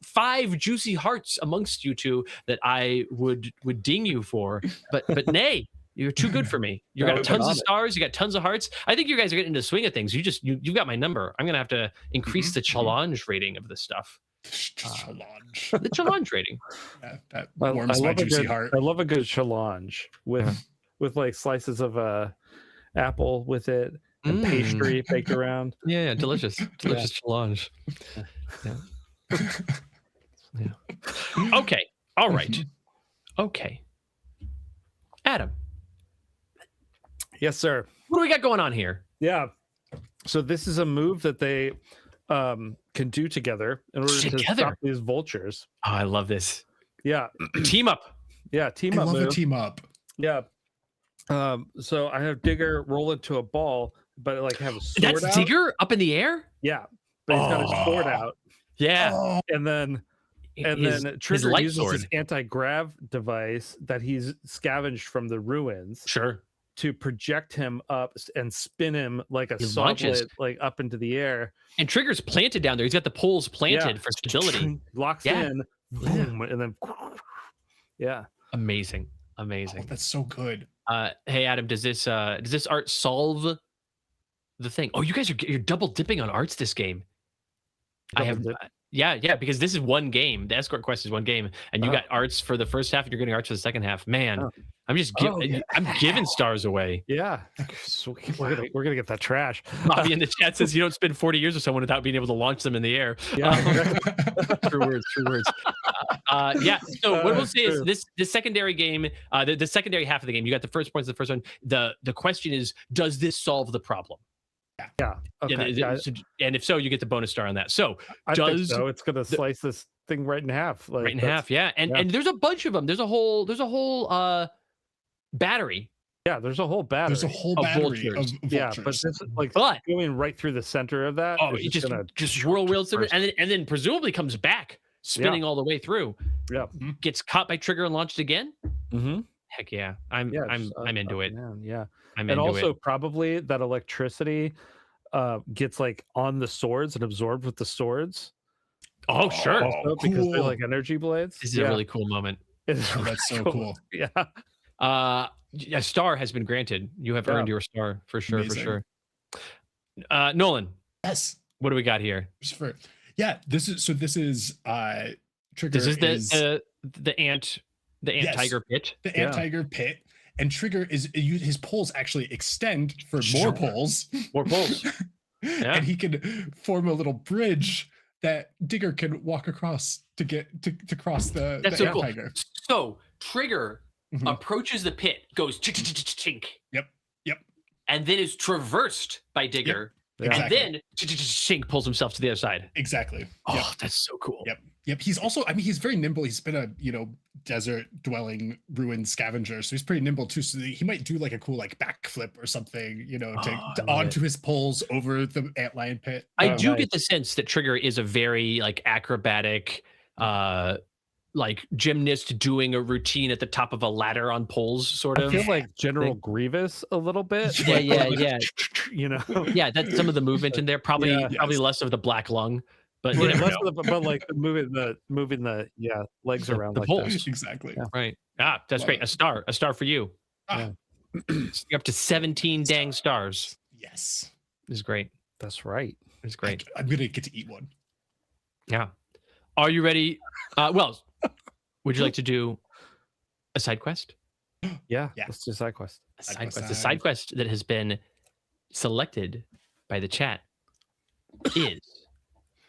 5 juicy hearts amongst you two that I would ding you for, but nay, you're too good for me. You got tons of stars. You got tons of hearts. I think you guys are getting into the swing of things. You've got my number. I'm gonna have to increase the challenge rating of this stuff. Challenge. The challenge rating. That warms my juicy heart. I love a good challenge with like slices of apple with it and pastry baked around. Yeah, delicious challenge. Yeah. Okay. All right. Okay. Adam, Yes, sir. what do we got going on here? Yeah. So this is a move that they can do together in order to stop these vultures. Oh, I love this. Yeah. Team up. Yeah. Team I up love move. a team up. Yeah. So I have Digger roll into a ball. but like have a sword That's out. Digger up in the air. Yeah, but he's got his sword Oh. out, Yeah, Oh, and then his Trigger light uses sword. his anti-grav device that he's scavenged from the ruins Sure. to project him up and spin him like a He saw launches. blade, like up into the air. And Trigger's planted down there. He's got the poles planted for stability. Locks Yeah. in, Yeah. boom, and then yeah. Amazing. oh, Amazing. that's so good. Hey Adam, does this art solve the thing? Oh, you guys you're double dipping on arts this game. I have Double yeah, because this is one game. The escort quest is one game, and you Oh. got arts for the first half, and you're getting arts for the second half. Man, Oh. I'm just yeah. I'm giving stars away. Yeah, Sweet. We're gonna get that trash. Bobby in the chat says you don't spend 40 years with someone without being able to launch them in the air. Yeah, True words. Yeah. So what we'll That's say is true. this secondary game, the secondary half of the game, you got the first points of the first one. The question is, does this solve the problem? yeah. Okay. Yeah, And if so, you get the bonus star on that. So I think does so. It's gonna slice this thing right in half. Like, right in that's- half, yeah. And yeah. and there's a bunch of them. There's a whole battery. Yeah, there's a whole battery. There's a whole Of battery vultures. of yeah, but vultures. this like But going right through the center of that. oh, is it just gonna whirlwinds through it, first. and then presumably comes back spinning all the way through. Yeah. Gets caught by Trigger and launched again. Mm-hmm. Heck yeah, I'm Yeah, I'm just I'm up into it. and down, yeah, I'm and into also it. probably that electricity gets like on the swords and absorbed with the swords. Oh sure, Also, because they're cool. like energy blades. this is a really cool moment. it is Oh, that's so really cool. Yeah. A star has been granted. You have Yeah. earned your star for sure. Amazing. For sure. Nolan, Yes. what do we got here? Christopher. Yeah, this is Trigger This is is the ant Yes. tiger pit. the Yeah. ant tiger pit, and Trigger is his poles actually extend for more Sure. poles. More poles. Yeah. And he can form a little bridge that Digger can walk across to get to cross the That's the so ant cool. tiger. So Trigger Mhm. approaches the pit, goes chink, Yep. and then is traversed by Digger, Yeah. Exactly. and then chink pulls himself to the other side. Exactly. Oh, Yep. that's so cool. Yep. Yep. He's also, I mean, he's very nimble. He's been a, desert dwelling ruined scavenger. So he's pretty nimble too. So he might do like a cool like backflip or something, Oh, to I love onto his poles over the antlion pit. I Oh, do nice. get the sense that Trigger is a very like acrobatic, like gymnast doing a routine at the top of a ladder on poles, sort I of. feel like General thing. Grievous a little bit. Yeah, like, yeah, like, yeah. You know, Yeah, that's some of the movement in there. Probably, Yeah. probably Yes. less of the black lung, but you Right, never less know. of the- but like moving the legs The- around the like poles. that. Exactly. Yeah. Right. Ah, that's Love great. it. A star for you. Ah, You're up to 17 dang stars. yes. This is great. That's right. It's great. I'm gonna get to eat one. Yeah. Are you ready? Well, would you like to do a side quest? Yeah. Yeah. Let's do side quest. A Side side quest quest. A time. side quest that has been selected by the chat is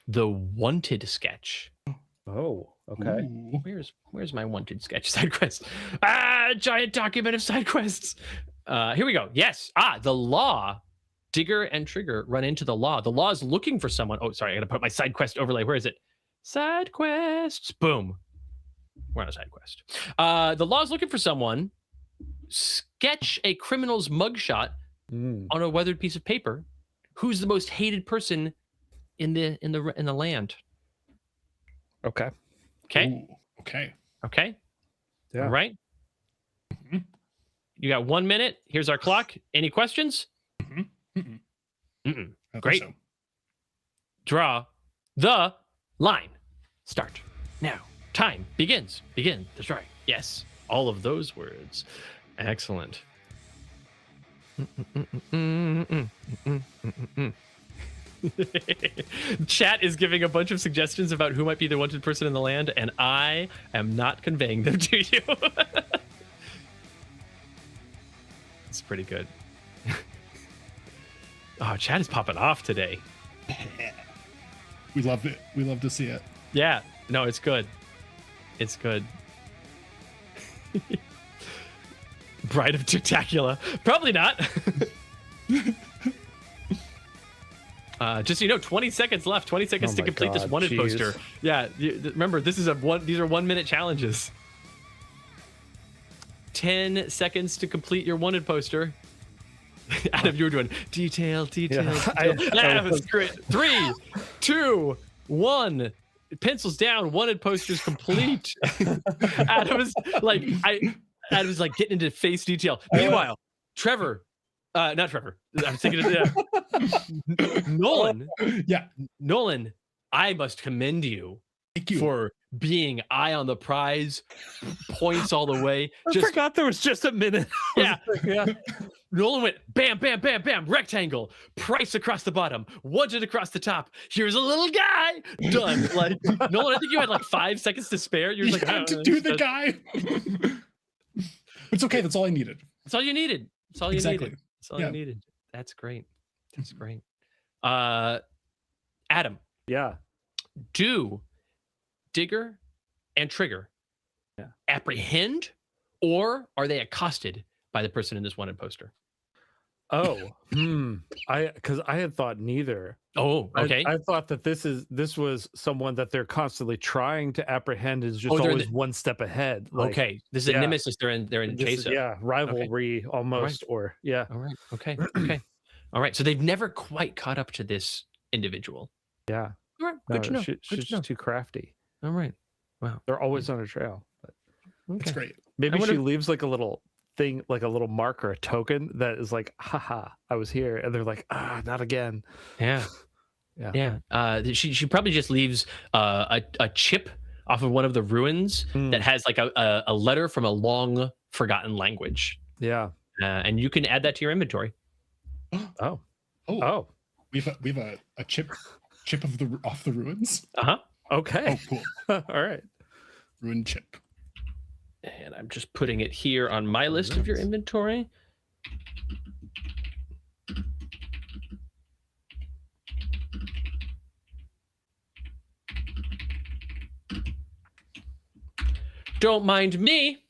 the wanted sketch. Oh, okay. Ooh. Where's my wanted sketch side quest? Giant document of side quests. Here we go. Yes. The law. Digger and Trigger run into the law. The law is looking for someone. Oh, sorry. I got to put my side quest overlay. Where is it? Side quests. Boom. We're on a side quest. The law is looking for someone. Sketch a criminal's mugshot Mm. on a weathered piece of paper. Who's the most hated person in the land? Okay. Okay. Ooh, okay. Okay. Yeah. All right. Mhm. You got 1 minute. Here's our clock. Any questions? Mhm. Mm-mm. Mm-mm. I think Great. so. Draw the line. Start now. Time begins. Begin the strike. Yes. All of those words. Excellent. Chat is giving a bunch of suggestions about who might be the wanted person in the land, and I am not conveying them to you. It's pretty good. Oh, chat is popping off today. We love it. We love to see it. Yeah, no, it's good. It's good. Bride of Tictacula. Probably not. Just so you know, 20 seconds left. 20 seconds Oh to my complete this God, wanted jeez. poster. Yeah, remember this is these are 1 minute challenges. 10 seconds to complete your wanted poster. Adam, you were doing detail. I That was- was great. 3, 2, 1. Pencils down. Wanted posters complete. Adam's like Adam's like getting into face detail. Meanwhile, Trevor, not Trevor. I'm thinking of Nolan. Yeah. Nolan, I must commend you Thank you. for being eye on the prize, points all the way. I Just forgot there was just a minute. yeah. Yeah. Nolan went bam, bam, bam, bam, rectangle, price across the bottom, wanted across the top. Here's a little guy. Done. Like Nolan, I think you had like 5 seconds to spare. You're You like, had to do the guy. It's okay. That's all I needed. That's all you needed. That's all you Exactly. needed. That's all Yeah. you needed. That's great. That's great. Adam, Yeah. do Digger and Trigger Yeah. apprehend, or are they accosted by the person in this wanted poster? Oh, because I had thought neither. Oh, okay. I thought that this was someone that they're constantly trying to apprehend is just Oh, they're in always one step ahead. Like, okay. This is a yeah. nemesis they're in this chase is- of. yeah, rivalry almost, or yeah. All right. Okay. Okay. All right. So they've never quite caught up to this individual. Yeah. All right. No, Good to know. she's Good to know. just too crafty. All right. They're always on a trail. But It's Okay. great. maybe wonder she if- leaves like a little thing, like a little mark or a token that is like, haha, I was here. And they're like, not again. Yeah. Yeah. Yeah. She probably just leaves a chip off of one of the ruins Mm, that has like a letter from a long forgotten language. yeah. And you can add that to your inventory. Oh. Oh, Oh. we have a chip of the off the ruins. Uh-huh. Okay. Oh, cool. All right. Ruin chip. And I'm just putting it here on my list of your nice. inventory. Don't mind me.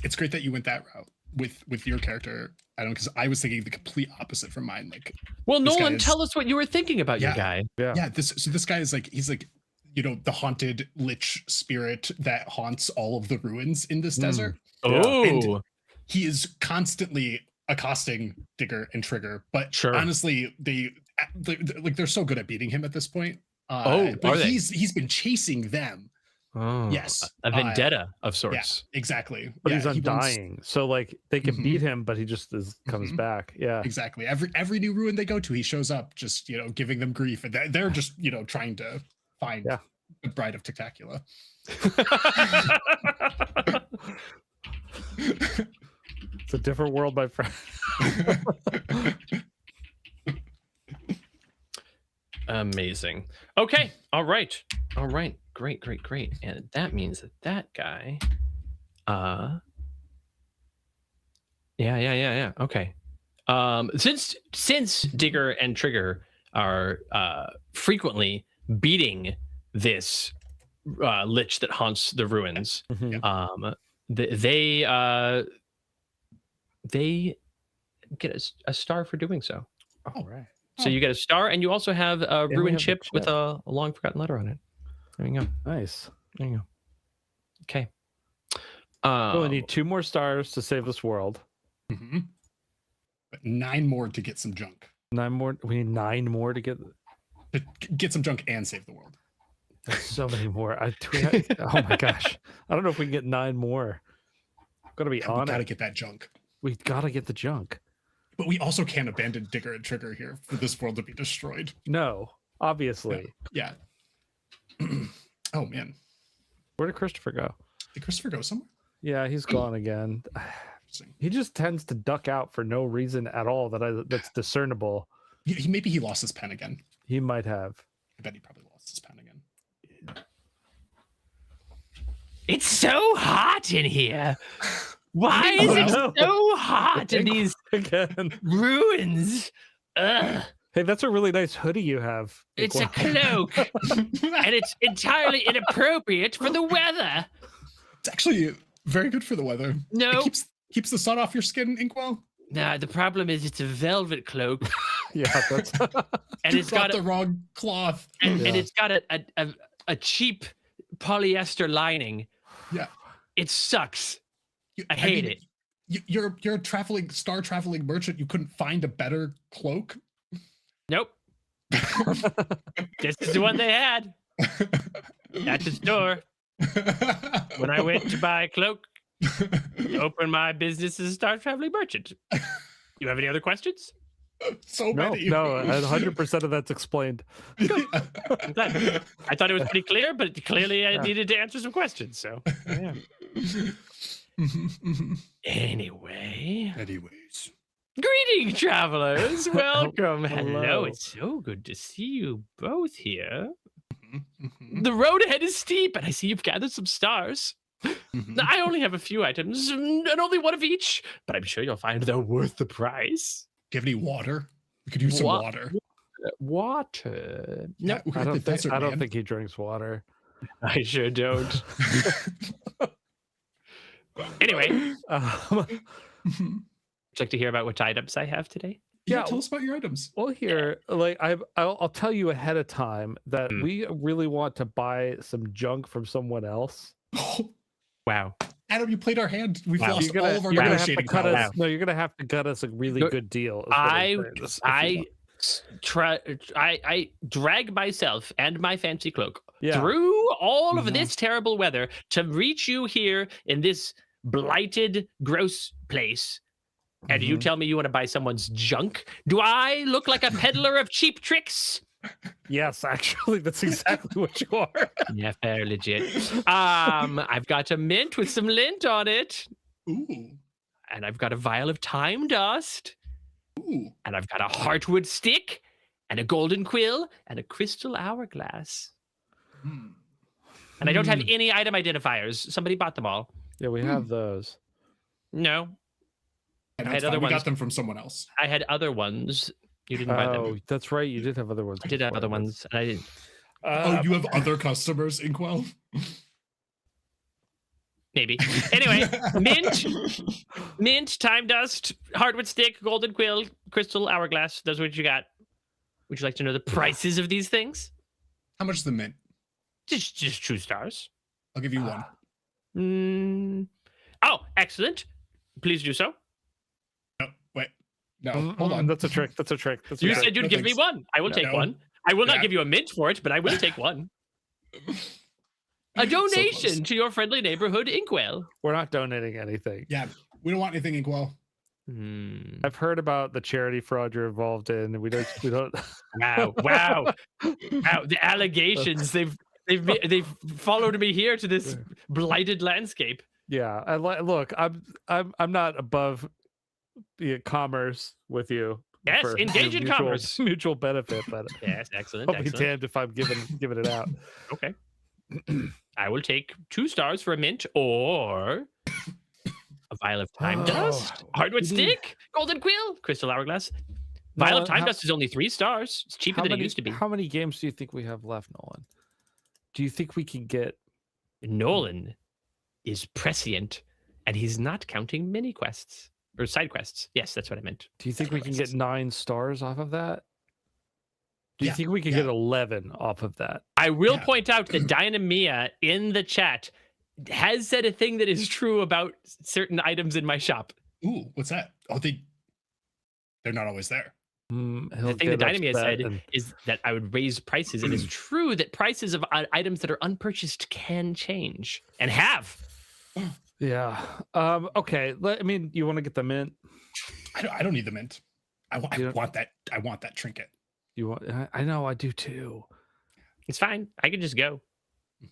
It's great that you went that route with your character. I don't know, because I was thinking the complete opposite from mine. Like, Well, This guy Nolan, is- tell us what you were thinking about your Yeah. guy. Yeah. yeah, this guy is like, he's like, the haunted lich spirit that haunts all of the ruins in this Mm. desert. Yeah. Oh, He is constantly accosting Digger and Trigger, but Sure. honestly, they're so good at beating him at this point. Oh, but are they? he's been chasing them. Oh, Yes. a vendetta of sorts. Exactly. But Yeah, he's he wants- undying. So like they can Mhm. beat him, but he just comes Mhm. back. Yeah. Exactly. Every new ruin they go to, he shows up, just giving them grief, and they're just trying to find Yeah. the bride of Tactacula. It's a different world, my friend. Amazing. Okay. All right. All right. Great. Great. Great. And that means that guy. Yeah. Okay. Since Digger and Trigger are frequently beating this lich that haunts the ruins, Mhm. they get a star for doing so. All right. So you get a star, and you also have a we ruined have a chip with chip. a long forgotten letter on it. There you go. Nice. There you go. Okay. We only need 2 more stars to save this world. Mhm. But 9 more to get some junk. 9 more. We need 9 more to get. To get some junk and save the world. There's so many more. Oh my gosh. I don't know if we can get 9 more. Gotta be Yeah, we on gotta it. get that junk. We gotta get the junk. But we also can't abandon Digger and Trigger here for this world to be destroyed. No, obviously. Yeah. Oh man, Where did Christopher go? did Christopher go somewhere? Yeah, he's gone again. Interesting. He just tends to duck out for no reason at all that's discernible. Maybe he lost his pen again. He might have. I bet he probably lost his pen again. It's so hot in here. Why is it Well, so hot in these Again. ruins? Ugh. Hey, that's a really nice hoodie you have. It's a Inkwell. cloak, and it's entirely inappropriate for the weather. It's actually very good for the weather. No, It keeps the sun off your skin, Inkwell. nah, the problem is it's a velvet cloak, Yeah, that's and You it's got got the wrong cloth. and Yeah. it's got a cheap polyester lining. Yeah. It sucks. You- I hate it. You're a traveling merchant. You couldn't find a better cloak. Nope. This is the one they had at the store when I went to buy a cloak. Open my business as a Star Traveling Merchant. You have any other questions? So No, many. no, 100% of that's explained. I'm glad. I thought it was pretty clear, but clearly I needed to answer some questions. So, yeah. Anyway. Anyways. Greeting, travelers. Welcome. Hello. Hello. It's so good to see you both here. Mhm. The road ahead is steep, and I see you've gathered some stars. Mhm. Now, I only have a few items, and only one of each, but I'm sure you'll find they're worth the price. Do you have any water? We could use some Wa- water. Water? No, Yeah, we're I at the don't think desert, I don't man. think he drinks water. I sure don't. Anyway, would Um, you like to hear about which items I have today? Yeah, Yeah. tell us about your items. well, here, like I'll tell you ahead of time that Mm. we really want to buy some junk from someone else. Oh, Wow. Adam, you played our hand. We've Wow. lost You're gonna, all of our you're gonna have to negotiating cut power. us. No, you're gonna have to gut us a really Look, good deal. is what I'm I saying, if you want. I drag myself and my fancy cloak Yeah. through all of Mhm. this terrible weather to reach you here in this blighted, gross place. And you Mhm. tell me you want to buy someone's junk? Do I look like a peddler of cheap tricks? Yes, actually, that's exactly what you are. Yeah, fair legit. I've got a mint with some lint on it, Ooh. and I've got a vial of time dust, Ooh. and I've got a heartwood stick, and a golden quill, and a crystal hourglass. Hmm. And I don't have Hmm. any item identifiers. Somebody bought them all. Yeah, we have those. No, And I that's had other fine. We ones. got them from someone else. I had other ones. You didn't buy Oh, them. that's right. You did have other ones. I did have before other this. ones, and I didn't. Oh, you have other customers, Inkwell? Maybe. Anyway, mint, time dust, hardwood stick, golden quill, crystal hourglass. Those are what you got. Would you like to know the prices of these things? How much is the mint? Just 2 stars. I'll give you one. Mm. Oh, excellent. Please do so. No, wait. No, Mm, hold on. That's a trick. That's a trick. That's a You trick. said you'd no give me thanks. one. I will take No. one. I will not Yeah. give you a mint for it, but I will take one. A donation close. to your friendly neighborhood Inkwell. We're not donating anything. Yeah, we don't want anything, Inkwell. Hmm. I've heard about the charity fraud you're involved in. And we don't. Wow! Wow! Wow! The allegations they've followed me here to this blighted landscape. Yeah. Look. I'm not above commerce with you. Yes, for engage in mutual- commerce. Mutual benefit, but Yes, excellent. I'll be Excellent. damned if I'm giving it out. Okay. I will take 2 stars for a mint or a vial of time Oh, dust, hardwood we need- stick, golden quill, crystal hourglass. Vial of Nolan, time how- dust is only 3 stars. It's cheaper than it used to be. How many games do you think we have left, Nolan? Do you think we can get? Nolan is prescient, and he's not counting mini quests or side quests. Yes, that's what I meant. Do you think we can get quests. 9 stars off of that? Do you Yeah, think we can yeah. get 11 off of that? I will Yeah. point out that Dynamia in the chat has said a thing that is true about certain items in my shop. Ooh, what's that? Oh, they're not always there. He'll The thing that get Dynamia upset said and- is that I would raise prices. It is true that prices of items that are unpurchased can change and have. Yeah. Okay. I mean, you want to get the mint? I don't need the mint. I You don't- want that. I want that trinket. You want? I know. I do too. It's fine. I can just go.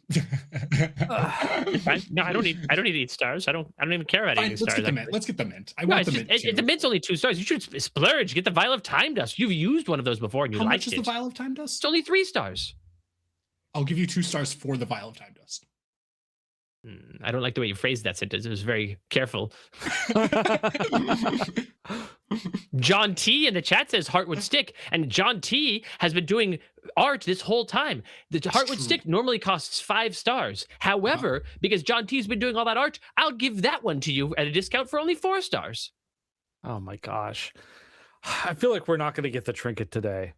It's fine. No, I don't need 8 stars. I don't even care about Fine, 8 let's stars. get the mint. actually. Let's get the mint. I No, want it's the just, mint. the too. mint's only 2 stars. You should splurge. Get the vial of time dust. You've used one of those before and you How liked much is it. the vial of time It's dust? only 3 stars. I'll give you 2 stars for the vial of time dust. I don't like the way you phrased that sentence. It was very careful. John T in the chat says Heartwood Stick, and John T has been doing art this whole time. The Heartwood true. Stick normally costs 5 stars. However, because John T's been doing all that art, I'll give that one to you at a discount for only 4 stars. Oh my gosh. I feel like we're not going to get the trinket today.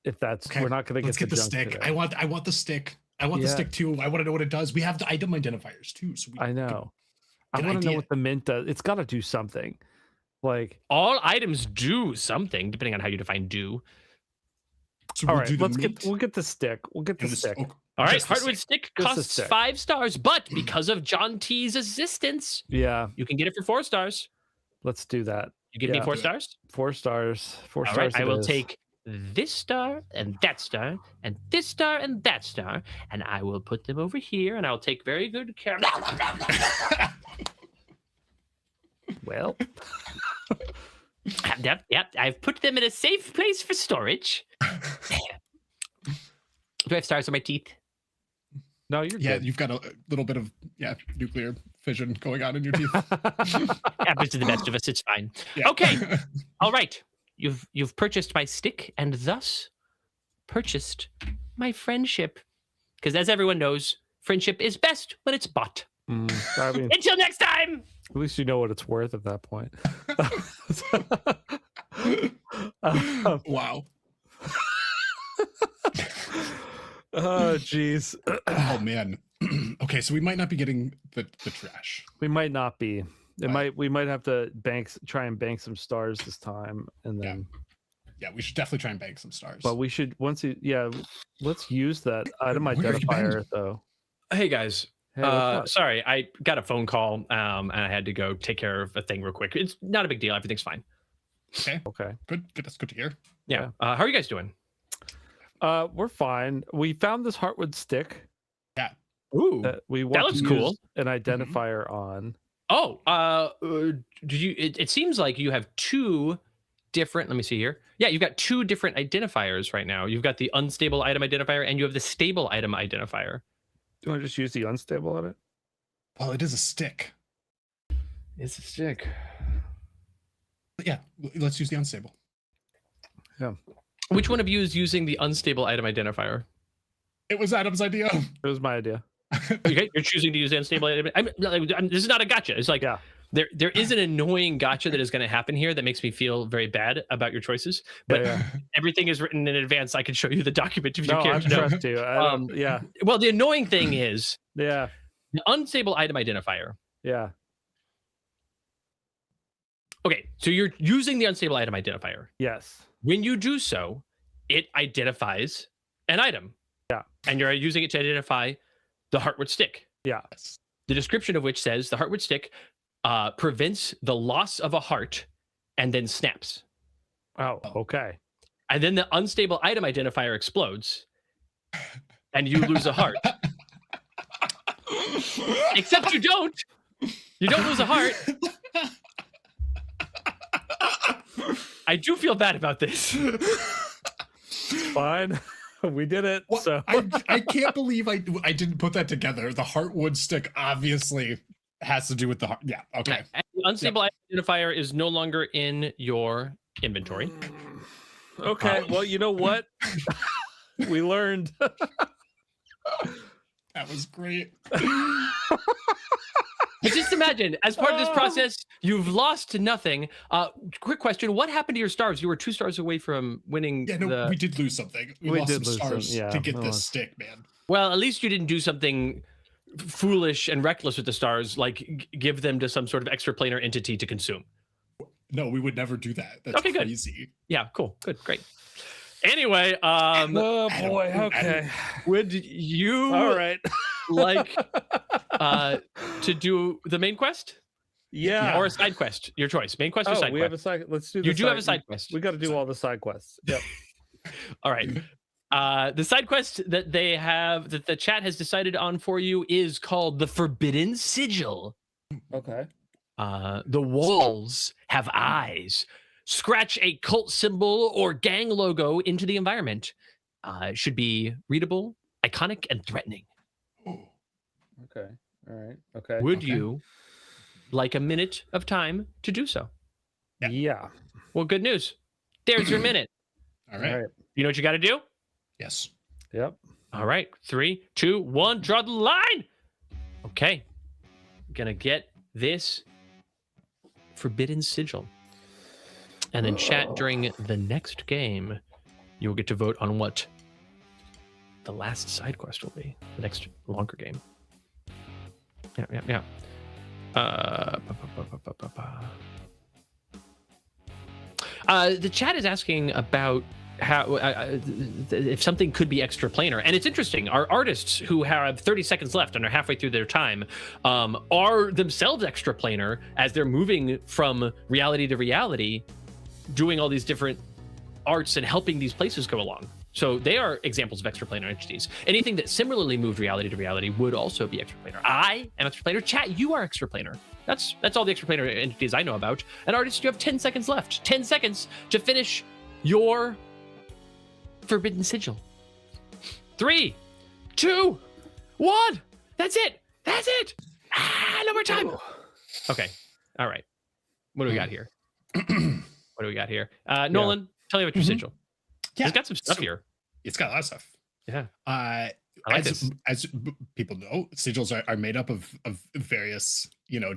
If that's Okay, we're not going to Let's get get the junk stick. today. I want the stick. I want the Yeah. stick too. I want to know what it does. We have the item identifiers too. So we I can know. I get want to know idea. what the mint does. It's got to do something. Like, All items do something, depending on how you define do. So all we'll right, do the let's meat we'll get the stick. We'll get the and the stick. okay, All right, just the Heartwood stick Just the costs stick. 5 stars, but because of John T's assistance, Yeah, you can get it for 4 stars. let's do that. You give me Yeah. 4 Do it. stars? 4 stars. 4 All stars. right, I it will is. take this star and that star and this star and that star, and I will put them over here, and I'll take very good care. Well, Yep, I've put them in a safe place for storage. Do I have stars on my teeth? no, you're Yeah, good. you've got a little bit of nuclear fission going on in your teeth. Happens to the best of us. It's fine. Yeah. Okay. All right. You've purchased my stick and thus purchased my friendship. Because as everyone knows, friendship is best when it's bought. I mean, Until next time. at least you know what it's worth at that point. Wow. Oh, jeez. Oh man. Okay, so we might not be getting the trash. We might not be. Right. We might have to try and bank some stars this time, and Yeah. then. Yeah, we should definitely try and bank some stars. But we should let's use that item Where have you been? identifier though. Hey, guys. Hey, what's up? Sorry, I got a phone call and I had to go take care of a thing real quick. It's not a big deal. Everything's fine. Okay. Good. That's good to hear. Yeah. How are you guys doing? We're fine. We found this Heartwood stick Ooh. that we want looks to cool. use an identifier on. Oh, did you? It seems like you have 2 different. Let me see here. Yeah, you've got 2 different identifiers right now. You've got the unstable item identifier, and you have the stable item identifier. Do you want to just use the unstable on it? Well, it is a stick. It's a stick. But yeah, let's use the unstable. Which one of you is using the unstable item identifier? It was Adam's idea. It was my idea. Okay, you're choosing to use the unstable item. This is not a gotcha. It's like Yeah. there is an annoying gotcha that is going to happen here that makes me feel very bad about your choices. But Yeah. everything is written in advance. I can show you the document if you No, care I to know. trust you. Yeah. Well, the annoying thing is Yeah. the unstable item identifier. Yeah. Okay, so you're using the unstable item identifier. Yes. When you do so, it identifies an item. Yeah. And you're using it to identify the Heartwood stick. Yeah. Yes. The description of which says the Heartwood stick prevents the loss of a heart and then snaps. Oh, okay. And then the unstable item identifier explodes and you lose a heart. Except you don't. You don't lose a heart. I do feel bad about this. Fine. We did it. What? So I can't believe I didn't put that together. The Heartwood stick obviously has to do with the heart. Yeah. Okay. And the unstable item identifier is no longer in your inventory. okay. Well, you know what? We learned. That was great. But just imagine, as part of this process, you've lost nothing. Quick question: what happened to your stars? You were 2 stars away from winning. Yeah, no, we did lose something. We lost did some lose some, stars yeah, to get we this lost. stick, man. Well, at least you didn't do something foolish and reckless with the stars, like give them to some sort of extraplanar entity to consume. No, we would never do that. That's Okay, good. crazy. Yeah, cool, good, great. Anyway, Oh Adam, boy. Adam. Okay. would you All right. like to do the main quest Yeah. or a side quest? Your choice. Main quest or Oh, side we quest? have a side. Let's do. The You do have a side quest. We got to do all the side quests. Yep. All right. The side quest that they have that the chat has decided on for you is called the Forbidden Sigil. Okay. The walls have eyes. Scratch a cult symbol or gang logo into the environment. It should be readable, iconic, and threatening. Oh, Okay. All right. Okay. Would Okay. you like a minute of time to do so? Yeah. Yeah. Well, good news. There's your minute. all right. You know what you got to do? Yes. Yep. All right. 3, 2, 1. Draw the line. Okay. Gonna get this Forbidden Sigil. And then chat during the next game, you'll get to vote on what the last side quest will be, the next longer game. Yeah. The chat is asking about how if something could be extra planar, and it's interesting. Our artists who have 30 seconds left and are halfway through their time are themselves extra planar as they're moving from reality to reality, doing all these different arts and helping these places go along. So they are examples of extraplanar entities. Anything that similarly moved reality to reality would also be extraplanar. I am extraplanar. Chat, you are extraplanar. That's all the extraplanar entities I know about. And artists, you have 10 seconds left. 10 seconds to finish your forbidden sigil. 3, 2, 1. That's it. That's it. No more time. Okay. All right. What do we got here? Nolan, tell me about your sigil. Yeah, It's got some stuff here. It's got a lot of stuff. Yeah. I like this. As people know, sigils are made up of various,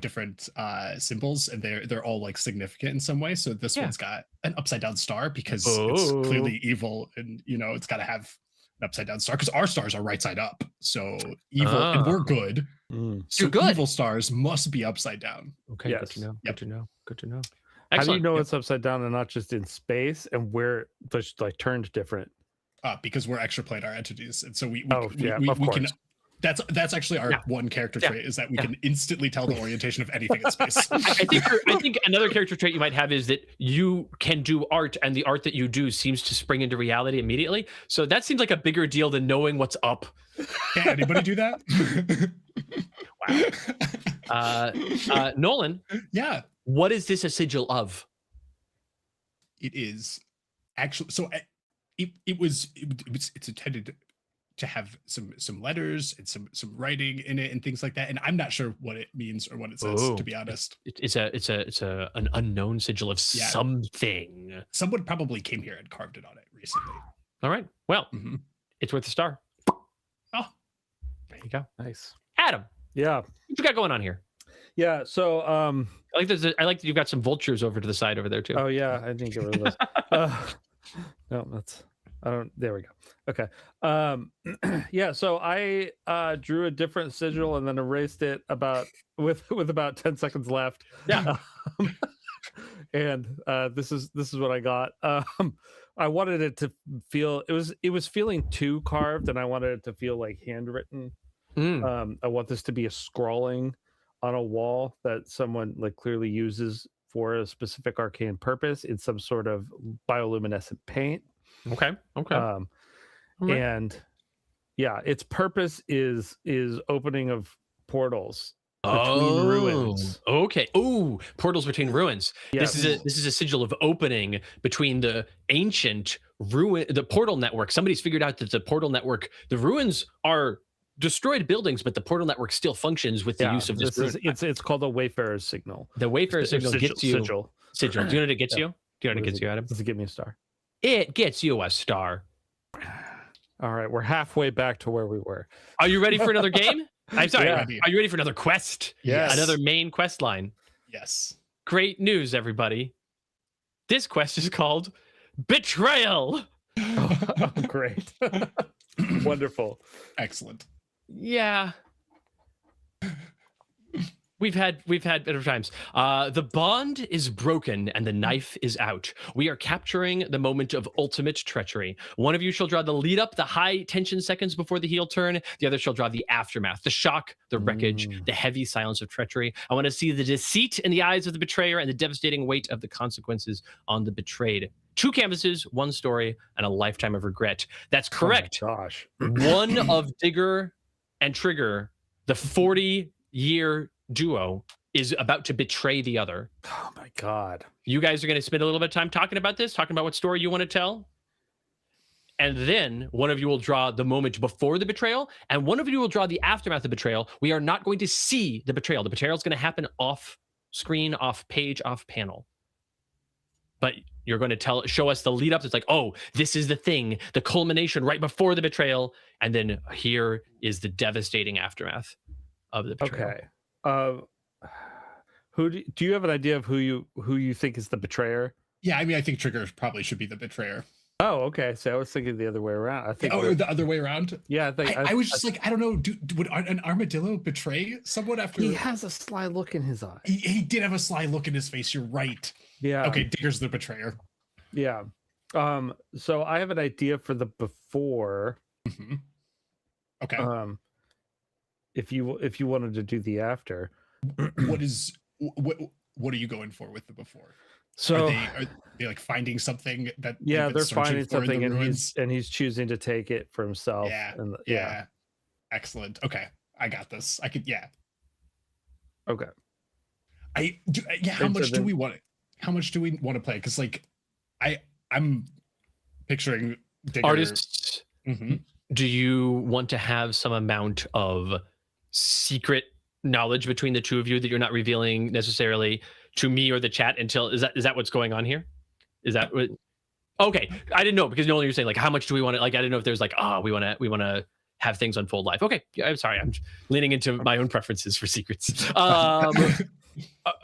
different symbols, and they're all like significant in some way. So this one's got an upside down star because it's clearly evil, and it's got to have an upside down star because our stars are right side up. So evil, and we're good. So You're good. Evil stars must be upside down. Okay. Yes. Good to know. Yep. Good to know. How do you Excellent. know it's upside down and not just in space, and where it's like turned different? Because we're extraplanar entities, and so we of can. course. That's actually our one character trait is that we can instantly tell the orientation of anything in space. I think another character trait you might have is that you can do art, and the art that you do seems to spring into reality immediately. So that seems like a bigger deal than knowing what's up. Can anybody do that? Wow. Nolan. Yeah. What is this a sigil of? It is actually it's intended to have some letters and some writing in it and things like that, and I'm not sure what it means or what it says, to be honest. It's an unknown sigil of something. Someone probably came here and carved it on it recently. All right, well, it's worth a star. Oh, there you go. Nice. Adam, Yeah. what you got going on here? Yeah. So I like that you've got some vultures over to the side over there too. oh yeah, I didn't get rid of those. No, that's I don't there we go. Okay. Yeah, so I drew a different sigil and then erased it with about 10 seconds left. Yeah. And this is what I got. I wanted it to feel it was feeling too carved, and I wanted it to feel like handwritten. I want this to be a scrawling on a wall that someone like clearly uses for a specific arcane purpose in some sort of bioluminescent paint. Okay. Right. And yeah, its purpose is opening of portals between ruins. Okay. Oh, portals between ruins. Yes. This is a sigil of opening between the ancient the portal network. Somebody's figured out that the portal network, the ruins are destroyed buildings, but the portal network still functions with the use of this. It's called a Wayfarer's signal. The Wayfarer's signal gets you sigil. Do you know what it gets you? Do you know what it gets you, Adam? Does it give me a star? It gets you a star. All right, we're halfway back to where we were. Are you ready for another game? I'm sorry. Yeah. Are you ready for another quest? Yes. Another main quest line. Yes. Great news, everybody. This quest is called Betrayal. Oh, great. Wonderful. Excellent. Yeah. We've had better times. The bond is broken and the knife is out. We are capturing the moment of ultimate treachery. One of you shall draw the lead up, the high tension seconds before the heel turn. The other shall draw the aftermath, the shock, the wreckage, the heavy silence of treachery. I want to see the deceit in the eyes of the betrayer and the devastating weight of the consequences on the betrayed. 2 canvases, 1 story, and a lifetime of regret. That's correct. Oh my gosh. One of Digger and Trigger, the 40-year duo, is about to betray the other. Oh my god. You guys are going to spend a little bit of time talking about this, talking about what story you want to tell. And then one of you will draw the moment before the betrayal, and one of you will draw the aftermath of betrayal. We are not going to see the betrayal. The betrayal is going to happen off screen, off page, off panel. But you're going to show us the lead up. It's like, oh, this is the thing, the culmination right before the betrayal. And then here is the devastating aftermath of the betrayal. Okay. Who do you have an idea of who you think is the betrayer? Yeah, I mean, I think Trigger probably should be the betrayer. Oh, okay. So I was thinking the other way around. I think. Or the other way around. Yeah, I think. I was just like, I don't know. Would an armadillo betray someone after? He has a sly look in his eye. He did have a sly look in his face. You're right. Yeah. Okay, Digger's the betrayer. Yeah. So I have an idea for the before. Mm-hmm. Okay. If you wanted to do the after, what are you going for with the before? So are they like finding something that? Yeah, they're finding something, and he's choosing to take it for himself. Yeah. And Yeah. Excellent. Okay, I got this. I could. Yeah. Okay. How much do we want it? How much do we want to play? Because like, I'm picturing Digger. Artists. Mm-hmm. Do you want to have some amount of secret knowledge between the two of you that you're not revealing necessarily to me or the chat until is that what's going on here? Is that what? Okay, I didn't know because normally you're saying like how much do we want to like I didn't know if there's like we want to have things unfold live. Okay, yeah, I'm sorry, I'm leaning into my own preferences for secrets.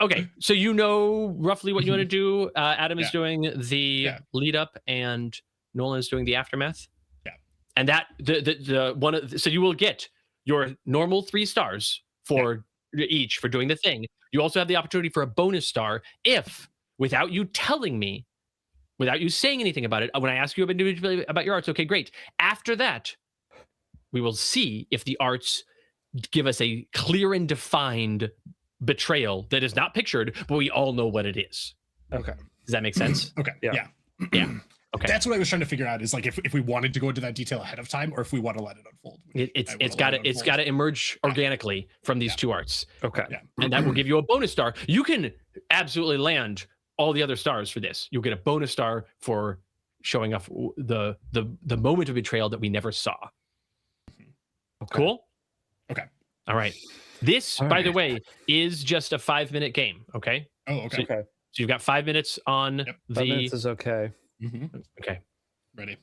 Okay, so you know roughly what you want to do. Adam is doing the lead up, and Nolan is doing the aftermath. Yeah, and that the one so you will get your normal 3 stars for each for doing the thing. You also have the opportunity for a bonus star if, without you telling me, without you saying anything about it, when I ask you individually about your arts, okay, great. After that, we will see if the arts give us a clear and defined betrayal that is not pictured, but we all know what it is. Okay. Does that make sense? Okay. Yeah. Okay. That's what I was trying to figure out is like if we wanted to go into that detail ahead of time or if we want to let it unfold. It's got to emerge organically from these 2 arts. Okay. Yeah. And that will give you a bonus star. You can absolutely land all the other stars for this. You'll get a bonus star for showing off the moment of betrayal that we never saw. Okay. Cool? Okay. All right. This, by the way, is just a 5-minute game. Okay. Oh, okay. Okay. So you've got 5 minutes on the. 5 minutes is okay. Mm-hmm. Okay. Ready.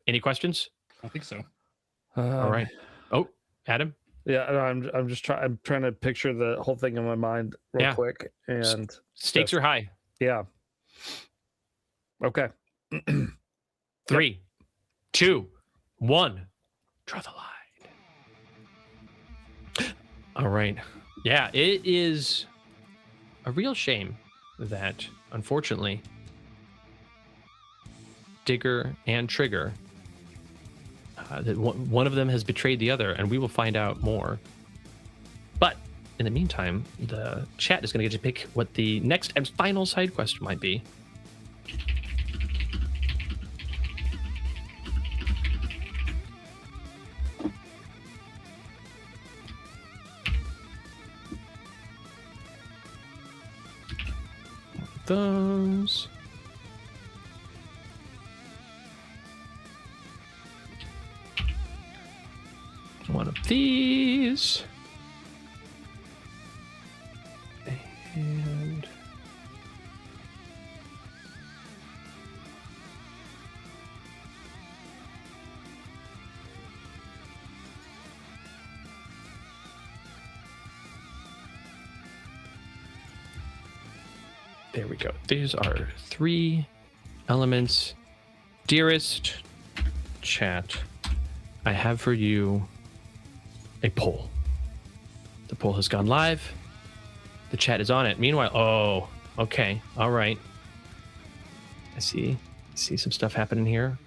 Any questions? I think so. All right. Oh, Adam. Yeah, I'm just trying. I'm trying to picture the whole thing in my mind real quick, and stakes are high. Yeah. Okay. 3, 2, 1. Draw the line. All right. Yeah, it is a real shame that, unfortunately, Digger and Trigger, that one of them has betrayed the other, and we will find out more. But in the meantime, the chat is going to get to pick what the next and final side quest might be. Those. One of these. And there we go. These are 3 elements. Dearest chat, I have for you a poll. The poll has gone live. The chat is on it. Meanwhile, oh, okay, all right. I see some stuff happening here.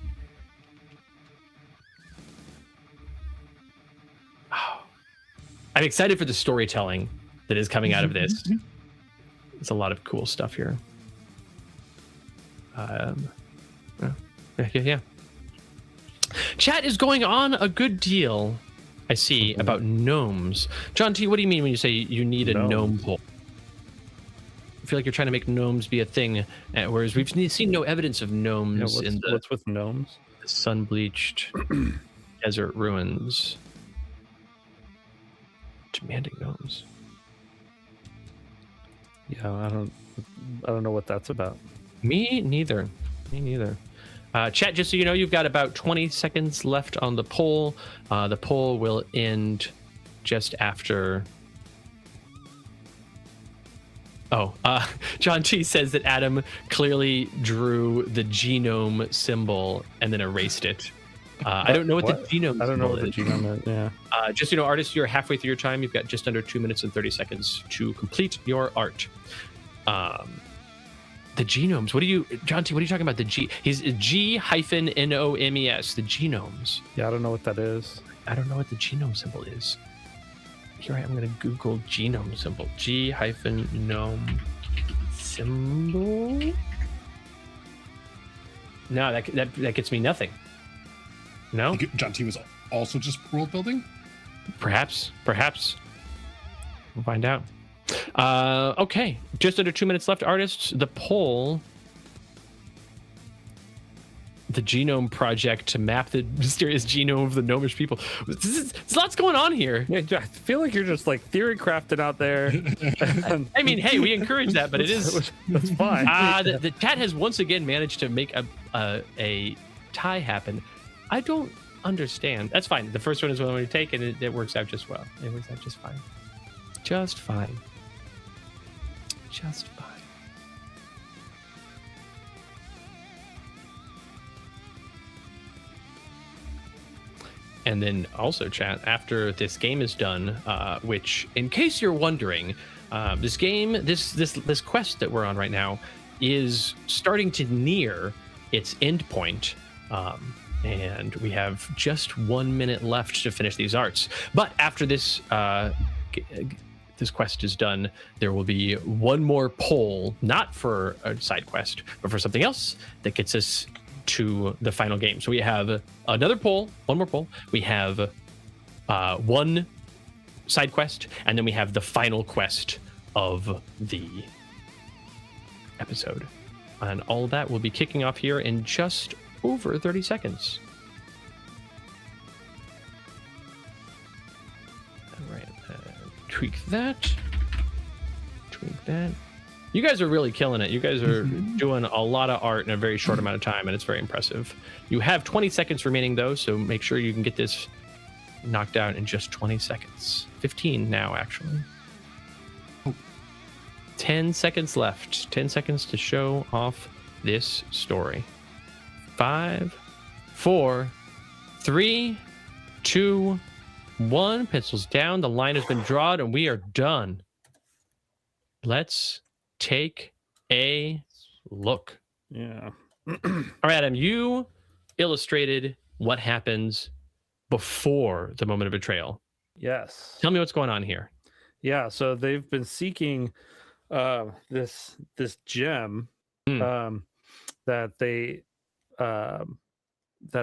Oh. I'm excited for the storytelling that is coming out of this. There's a lot of cool stuff here. Yeah. Chat is going on a good deal, I see, about gnomes. John T, what do you mean when you say you need a gnome poll? I feel like you're trying to make gnomes be a thing, whereas we've seen no evidence of gnomes in the what's with gnomes? Sun-bleached desert ruins. Demanding gnomes. Yeah, I don't know what that's about. Me neither. Chat, just so you know, you've got about 20 seconds left on the poll. The poll will end just after John T says that Adam clearly drew the genome symbol and then erased it. I don't know what the genome I don't know symbol what the is. genome is. Yeah. Just artists, you're halfway through your time. You've got just under 2 minutes and 30 seconds to complete your art. The genomes. John T? What are you talking about? He's G-NOMES. The genomes. Yeah, I don't know what that is. I don't know what the genome symbol is. Here I am going to Google genome symbol. G-gnome symbol. No, that gets me nothing. No? John T was also just world building? Perhaps. We'll find out. Okay, just under 2 minutes left, artists. The poll, the Genome Project to map the mysterious genome of the gnomish people. There's lots going on here. Yeah, I feel like you're just like theory crafting out there. I mean, hey, we encourage that, but it is that's fine. the chat has once again managed to make a tie happen. I don't understand. That's fine. The first one is what I'm going to take, and it works out just well. It works out just fine. Just fine. Just fine. And then also, chat, after this game is done, which, in case you're wondering, this game, this quest that we're on right now, is starting to near its end point. And we have just 1 minute left to finish these arts. But after this this quest is done, there will be one more poll, not for a side quest, but for something else that gets us to the final game. So we have another poll, one more poll. We have one side quest, and then we have the final quest of the episode. And all of that will be kicking off here in just over 30 seconds. All right, tweak that. You guys are really killing it. You guys are doing a lot of art in a very short amount of time, and it's very impressive. You have 20 seconds remaining, though, so make sure you can get this knocked out in just 20 seconds. 15 now, actually. 10 seconds left. 10 seconds to show off this story. 5, 4, 3, 2, 1. Pencils down. The line has been drawn, and we are done. Let's take a look. Yeah. All right, Adam, you illustrated what happens before the moment of betrayal. Yes. Tell me what's going on here. Yeah, so they've been seeking this gem that they that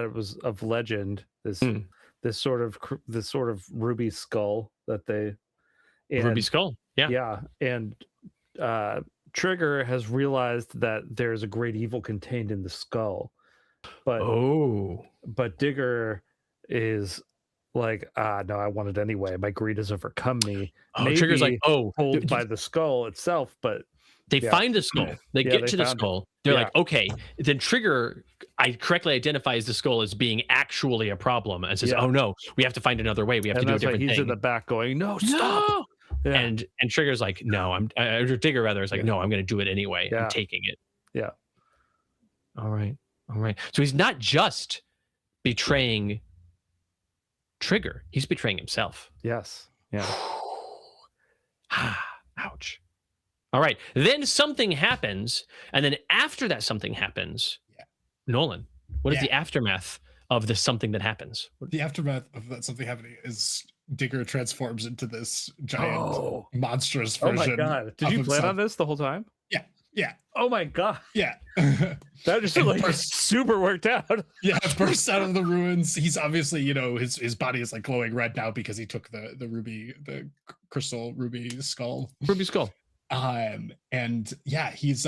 it was of legend, this sort of ruby skull that they Ruby skull. Yeah. And Trigger has realized that there's a great evil contained in the skull, but Digger is like, no, I want it anyway. My greed has overcome me. Maybe Trigger's like, pulled by the skull itself, but they find the skull. They get to the skull. They're like, okay. Then Trigger, I correctly identifies the skull as being actually a problem and says, oh no, we have to find another way. We have to do a different thing. He's in the back going, no, stop. No! Yeah. And Trigger's like, no, Digger rather is like, no, I'm going to do it anyway. I'm taking it. Yeah. All right. So he's not just betraying Trigger. He's betraying himself. Yes. Yeah. Ouch. All right. Then something happens. And then after that something happens, Nolan, what is the aftermath of the something that happens? The aftermath of that something happening is Digger transforms into this giant monstrous version. Oh my god. Did you plan on this the whole time? Yeah. Oh my god. Yeah. That just like super worked out. Yeah, bursts out of the ruins. He's obviously, his body is like glowing red now because he took the crystal ruby skull. Ruby skull. And yeah, he's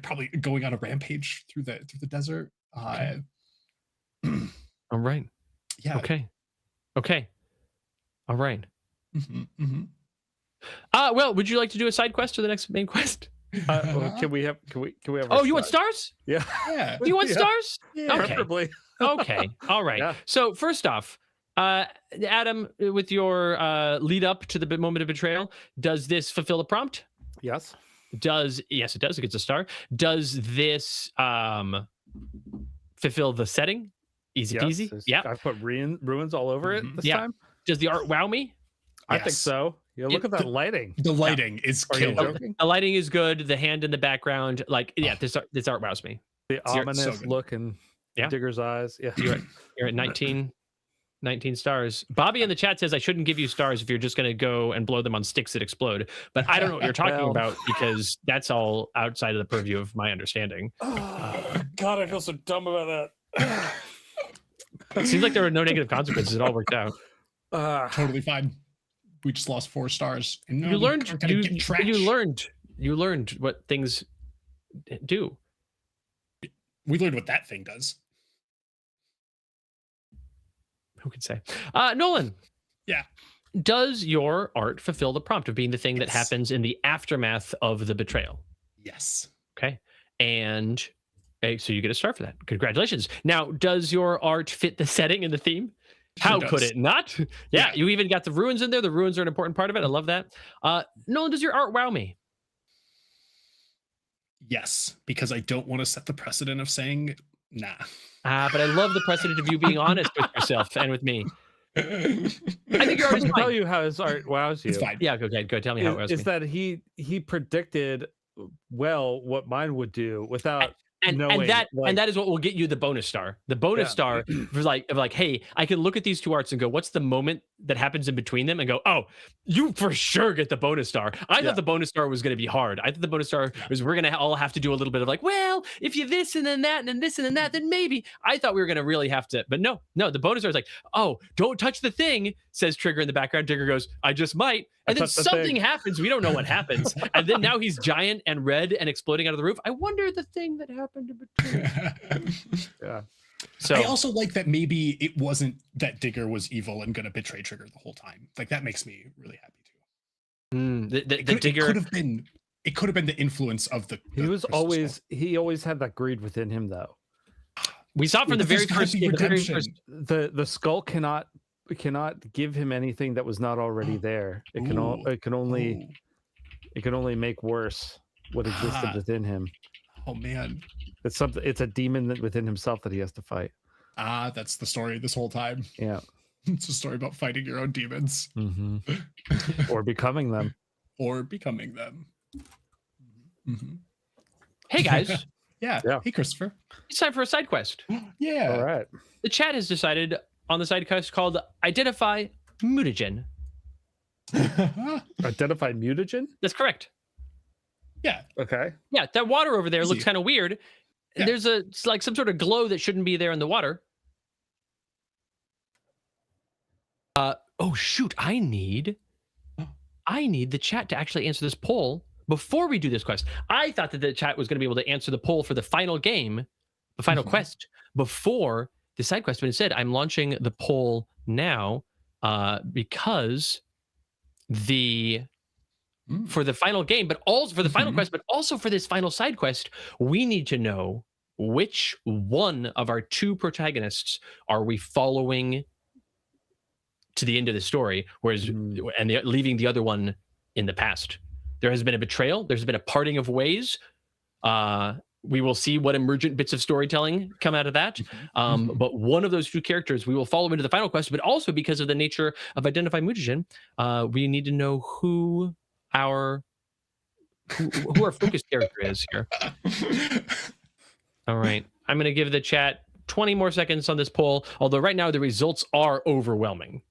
probably going on a rampage through the desert. Okay. All right. Yeah. Okay. All right. Well, would you like to do a side quest or the next main quest? Can we have? Oh, you want stars? Yeah. You want stars? Yeah, okay. Preferably. Okay. All right. Yeah. So first off, Adam, with your lead up to the moment of betrayal, does this fulfill the prompt? Yes. Yes, it does. It gets a star. Does this fulfill the setting? Easy peasy. Yeah. I put ruins all over it this time. Does the art wow me? I think so. Yeah, look at that lighting. The lighting is Are you killer. joking? The lighting is good. The hand in the background, this art wows me. The ominous so good. look in Digger's eyes. Yeah. You're at 19 stars. Bobby in the chat says I shouldn't give you stars if you're just going to go and blow them on sticks that explode. But I don't know what you're talking Well. about because that's all outside of the purview of my understanding. God, I feel so dumb about that. It seems like there were no negative consequences. It all worked out. Totally fine. We just lost 4 stars. And You learned. get trash. You learned what things do. We learned what that thing does. Who could say? Nolan. Yeah. Does your art fulfill the prompt of being the thing that Yes. happens in the aftermath of the betrayal? Yes. Okay. And so you get a star for that. Congratulations. Now, does your art fit the setting and the theme? Sure How does. could it not? Yeah, you even got the ruins in there. The ruins are an important part of it. I love that. Nolan, does your art wow me? Yes, because I don't want to set the precedent of saying nah. But I love the precedent of you being honest with yourself and with me. I think your art I is can tell fine. you how his art wows you. It's fine. Yeah, go ahead. Go tell me how it wows Is me. that he predicted well what mine would do without And knowing, that like- and that is what will get you the bonus star. The bonus Yeah. star for like, hey, I can look at these two arts and go, what's the moment that happens in between them? And go, oh, you for sure get the bonus star. I Yeah. thought the bonus star was going to be hard. I thought the bonus star was we're going to all have to do a little bit of like, well, if you this and then that and then this and then that, then maybe. I thought we were going to really have to, but no, the bonus star is like, oh, don't touch the thing, says Trigger in the background. Trigger goes, I just might. And then touched the something thing. happens. We don't know what happens. And then now he's giant and red and exploding out of the roof. I wonder the thing that happened in between. Yeah. So I also like that maybe it wasn't that Digger was evil and going to betray Trigger the whole time. Like that makes me really happy too. the It Digger. could have been. It could have been the influence of the. He was Crystal always he always had that greed within him though. We saw from the But very there's gotta first. be The very redemption. first The skull cannot give him anything that was not already there. It can Ooh. it can only Ooh. it can only make worse what existed Ah. within him. Oh man. It's something. It's a demon within himself that he has to fight. That's the story this whole time. Yeah. It's a story about fighting your own demons Or becoming them. or becoming them. Mhm. Hey guys, Yeah. Yeah. Hey, Christopher. it's time for a side quest. Yeah. All right. The chat has decided on the side quest called Identify Mutagen. Identify mutagen. That's correct. Yeah. Okay. Yeah, that water over there looks Easy. kind of weird. Yeah. There's it's like some sort of glow that shouldn't be there in the water. Oh shoot, I need the chat to actually answer this poll before we do this quest. I thought that the chat was going to be able to answer the poll for the final game, the final quest, before the side quest, but instead I'm launching the poll now because for the final game, but also for the final quest, but also for this final side quest, we need to know which one of our two protagonists are we following to the end of the story, whereas leaving the other one in the past. There has been a betrayal. There's been a parting of ways. We will see what emergent bits of storytelling come out of that. But one of those two characters we will follow into the final quest, but also because of the nature of Identify Mutagen, we need to know who our focus character is here. All right. I'm going to give the chat 20 more seconds on this poll, although right now the results are overwhelming.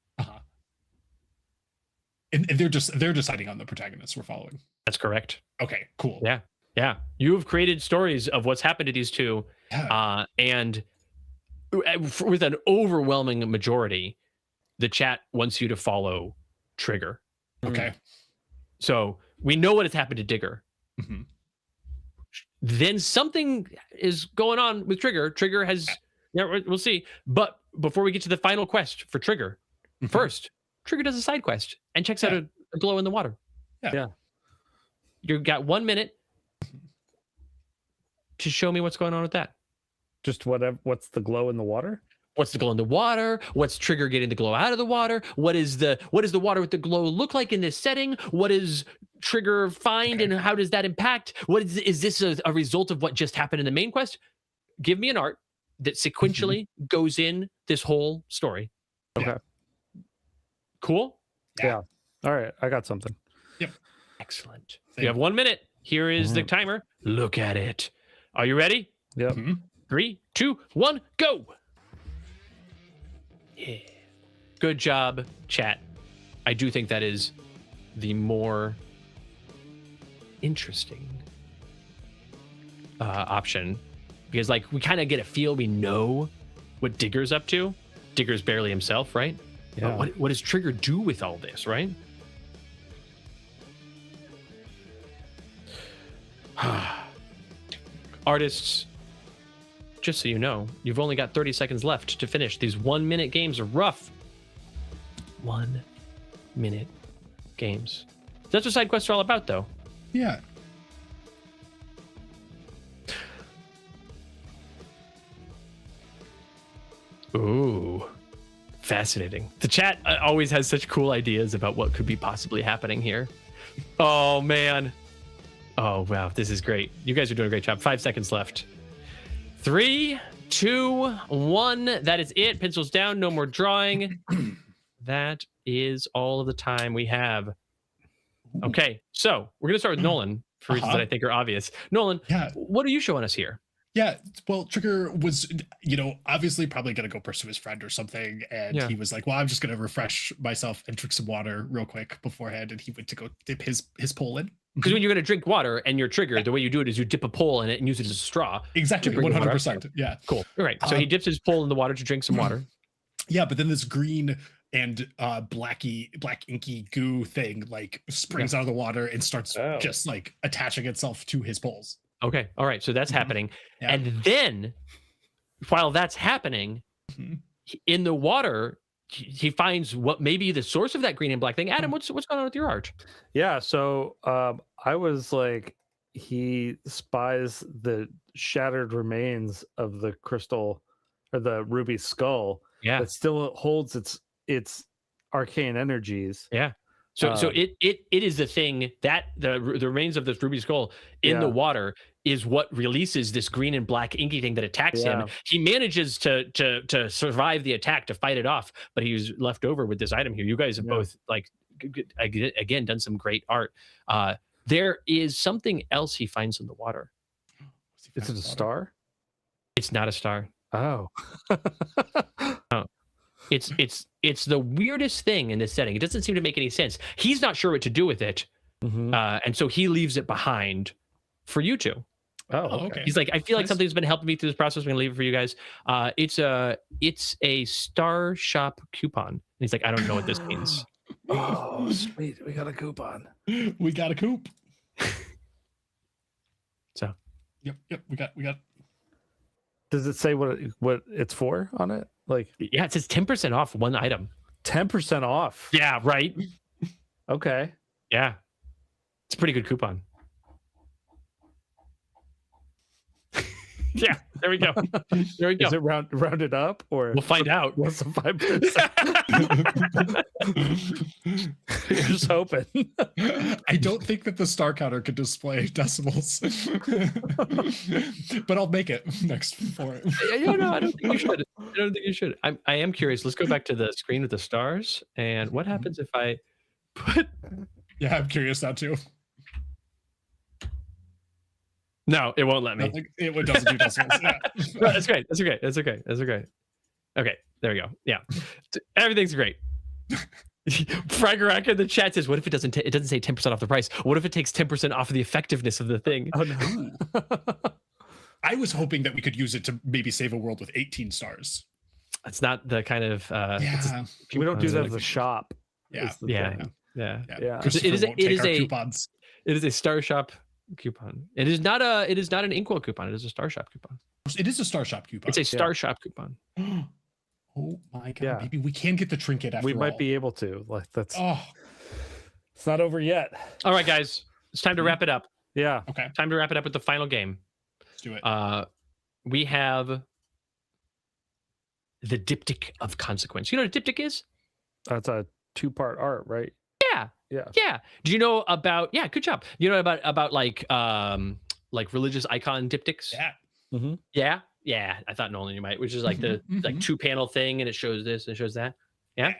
And they're deciding on the protagonists we're following. That's correct. Okay, cool. Yeah. You have created stories of what's happened to these two, Yeah. and with an overwhelming majority, the chat wants you to follow Trigger. Okay. So we know what has happened to Digger. Mhm. Then something is going on with Trigger. Trigger has, we'll see. But before we get to the final quest for Trigger, first, Trigger does a side quest and checks out a glow in the water. Yeah. You've got 1 minute to show me what's going on with that. Just what's the glow in the water? What's the glow in the water? What's trigger getting the glow out of the water? What is the water with the glow look like in this setting? What is trigger find and how does that impact? What is this a result of what just happened in the main quest? Give me an art that sequentially goes in this whole story. Okay. Cool? Yeah. All right. I got something. Yep. Excellent. You have 1 minute. Here is the timer. Look at it. Are you ready? Yep. 3, 2, 1, go. Yeah. Good job, chat. I do think that is the more interesting option because like we kind of get a feel, we know what Digger's up to. Digger's barely himself, right? Yeah. What does Trigger do with all this, right? Artists, just so you know, you've only got 30 seconds left to finish. These 1 minute games are rough. 1 minute games. That's what side quests are all about, though. Yeah. Ooh, fascinating. The chat always has such cool ideas about what could be possibly happening here. Oh, man. Oh, wow. This is great. You guys are doing a great job. 5 seconds left. 3, 2, 1. That is it. Pencils down. No more drawing. That is all of the time we have. Okay, so we're going to start with Nolan for reasons that I think are obvious. Nolan, what are you showing us here? Yeah, well, Trigger was, obviously probably going to go pursue his friend or something. And he was like, well, I'm just going to refresh myself and drink some water real quick beforehand. And he went to go dip his pole in. Because when you're going to drink water and you're triggered, the way you do it is you dip a pole in it and use it as a straw. Exactly, 100%. Yeah. Cool. All right. So he dips his pole in the water to drink some water. Yeah, but then this green and black inky goo thing like springs out of the water and starts just like attaching itself to his poles. Okay. All right. So that's happening. Yeah. And then while that's happening in the water, he finds what may be the source of that green and black thing. Adam, what's going on with your art? Yeah. So I was like, he spies the shattered remains of the crystal or the ruby skull. Yeah. That still holds its arcane energies. Yeah. So it is the thing that the remains of this ruby skull in the water is what releases this green and black inky thing that attacks him. He manages to survive the attack, to fight it off, but he's left over with this item here. You guys have both like again done some great art. There is something else he finds in the water. Is it a star? It's not a star. Oh. Oh. It's the weirdest thing in this setting. It doesn't seem to make any sense. He's not sure what to do with it, and so he leaves it behind for you two. Oh, okay. He's like, I feel like something's been helping me through this process. I'm gonna leave it for you guys. It's a Star Shop coupon. And he's like, I don't know what this means. Oh, sweet, we got a coupon. We got a coop. So, yep, we got. Does it say what it's for on it? Like, yeah, it says 10% off one item. 10% off. Yeah, right. Okay. Yeah, it's a pretty good coupon. Yeah, there we go. There we go. Is it rounded up or we'll find out? What's the 5%? You're just hoping. I don't think that the star counter could display decimals, but I'll make it next for it. Yeah, no, I don't think you should. I don't think you should. I am curious. Let's go back to the screen with the stars. And what happens if I put? Yeah, I'm curious now too. No, it won't let me. It doesn't do decimals. Yeah. No, that's great. That's okay. That's okay. That's okay. Okay, there we go. Yeah, everything's great. Fragarack in the chat says, "What if it doesn't? It doesn't say 10% off the price. What if it takes 10% off of the effectiveness of the thing?" Oh no! I was hoping that we could use it to maybe save a world with 18 stars. It's not the kind of. We don't do that as a shop. Yeah. It is a Star Shop coupon. It is not an Inkwell coupon. It is a Star Shop coupon. It is a Star Shop coupon. It's a Star Shop coupon. Oh my god! Maybe we can get the trinket after we might all. be able to. Like that's. Oh, it's not over yet. All right, guys, it's time to wrap it up. Yeah. Okay. Time to wrap it up with the final game. Let's do it. We have the Diptych of Consequence. You know what a diptych is? That's a 2-part art, right? Yeah. Yeah. Yeah. Do you know about? Yeah. Good job. You know about like religious icon diptychs? Yeah. Mm-hmm. Yeah. Yeah. I thought Nolan you might, which is like the like 2-panel thing, and it shows this and it shows that. Yeah.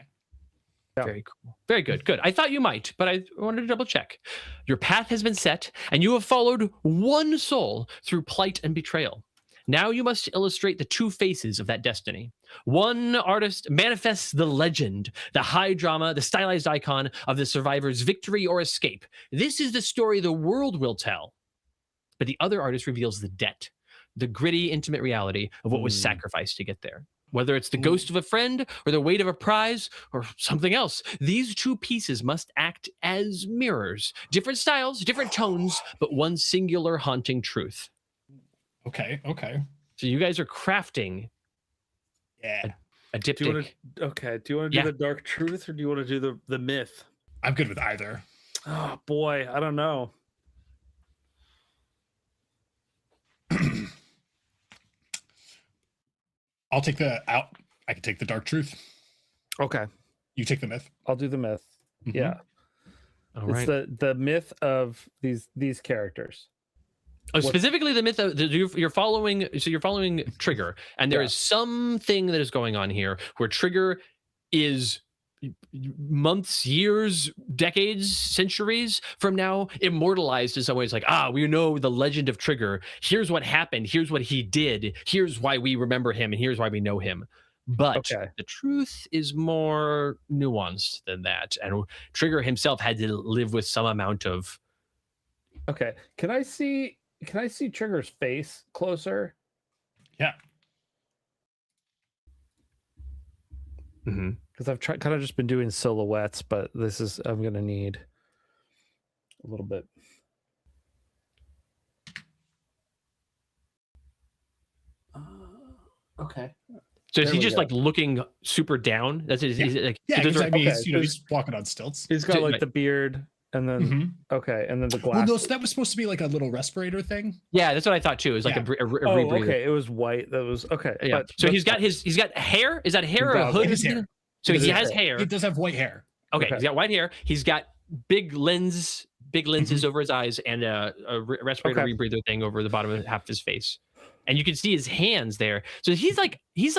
Yeah. Very cool. Very good. Good. I thought you might, but I wanted to double check. Your path has been set, and you have followed one soul through plight and betrayal. Now you must illustrate the 2 faces of that destiny. One artist manifests the legend, the high drama, the stylized icon of the survivor's victory or escape. This is the story the world will tell. But the other artist reveals the debt, the gritty, intimate reality of what was sacrificed to get there. Whether it's the ghost of a friend or the weight of a prize or something else, these 2 pieces must act as mirrors. Different styles, different tones, but one singular haunting truth. Okay. So you guys are crafting Yeah. a diptych. Do you want to do the dark truth, or do you want to do the myth? I'm good with either. Oh boy, I don't know. I'll take I can take the dark truth. Okay, You take the myth. I'll do the myth. Mhm. Yeah, All right. it's the myth of these characters. Oh, specifically the myth of you're following. So you're following Trigger, and there is something that is going on here where Trigger is months, years, decades, centuries from now immortalized in some ways. Like, we know the legend of Trigger. Here's what happened. Here's what he did. Here's why we remember him, and here's why we know him. But the truth is more nuanced than that, and Trigger himself had to live with some amount of. Okay, can I see Trigger's face closer? Yeah. Mm-hmm. Because I've kind of just been doing silhouettes, but I'm gonna need a little bit. Okay. So is he just like looking super down? That's it. Yeah. Like, Yeah, so I mean, he's walking on stilts. He's got like the beard, and then and then the glass. Well, no, so that was supposed to be like a little respirator thing. Yeah, that's what I thought too. It was like a rebreather. Okay, it was white. That was okay. Yeah. So he's got hair. Is that hair or a hood? His hair. So he has hair. He does have white hair. Okay, he's got white hair. He's got big lenses over his eyes, and a respirator rebreather thing over the bottom of half of his face. And you can see his hands there. So he's like just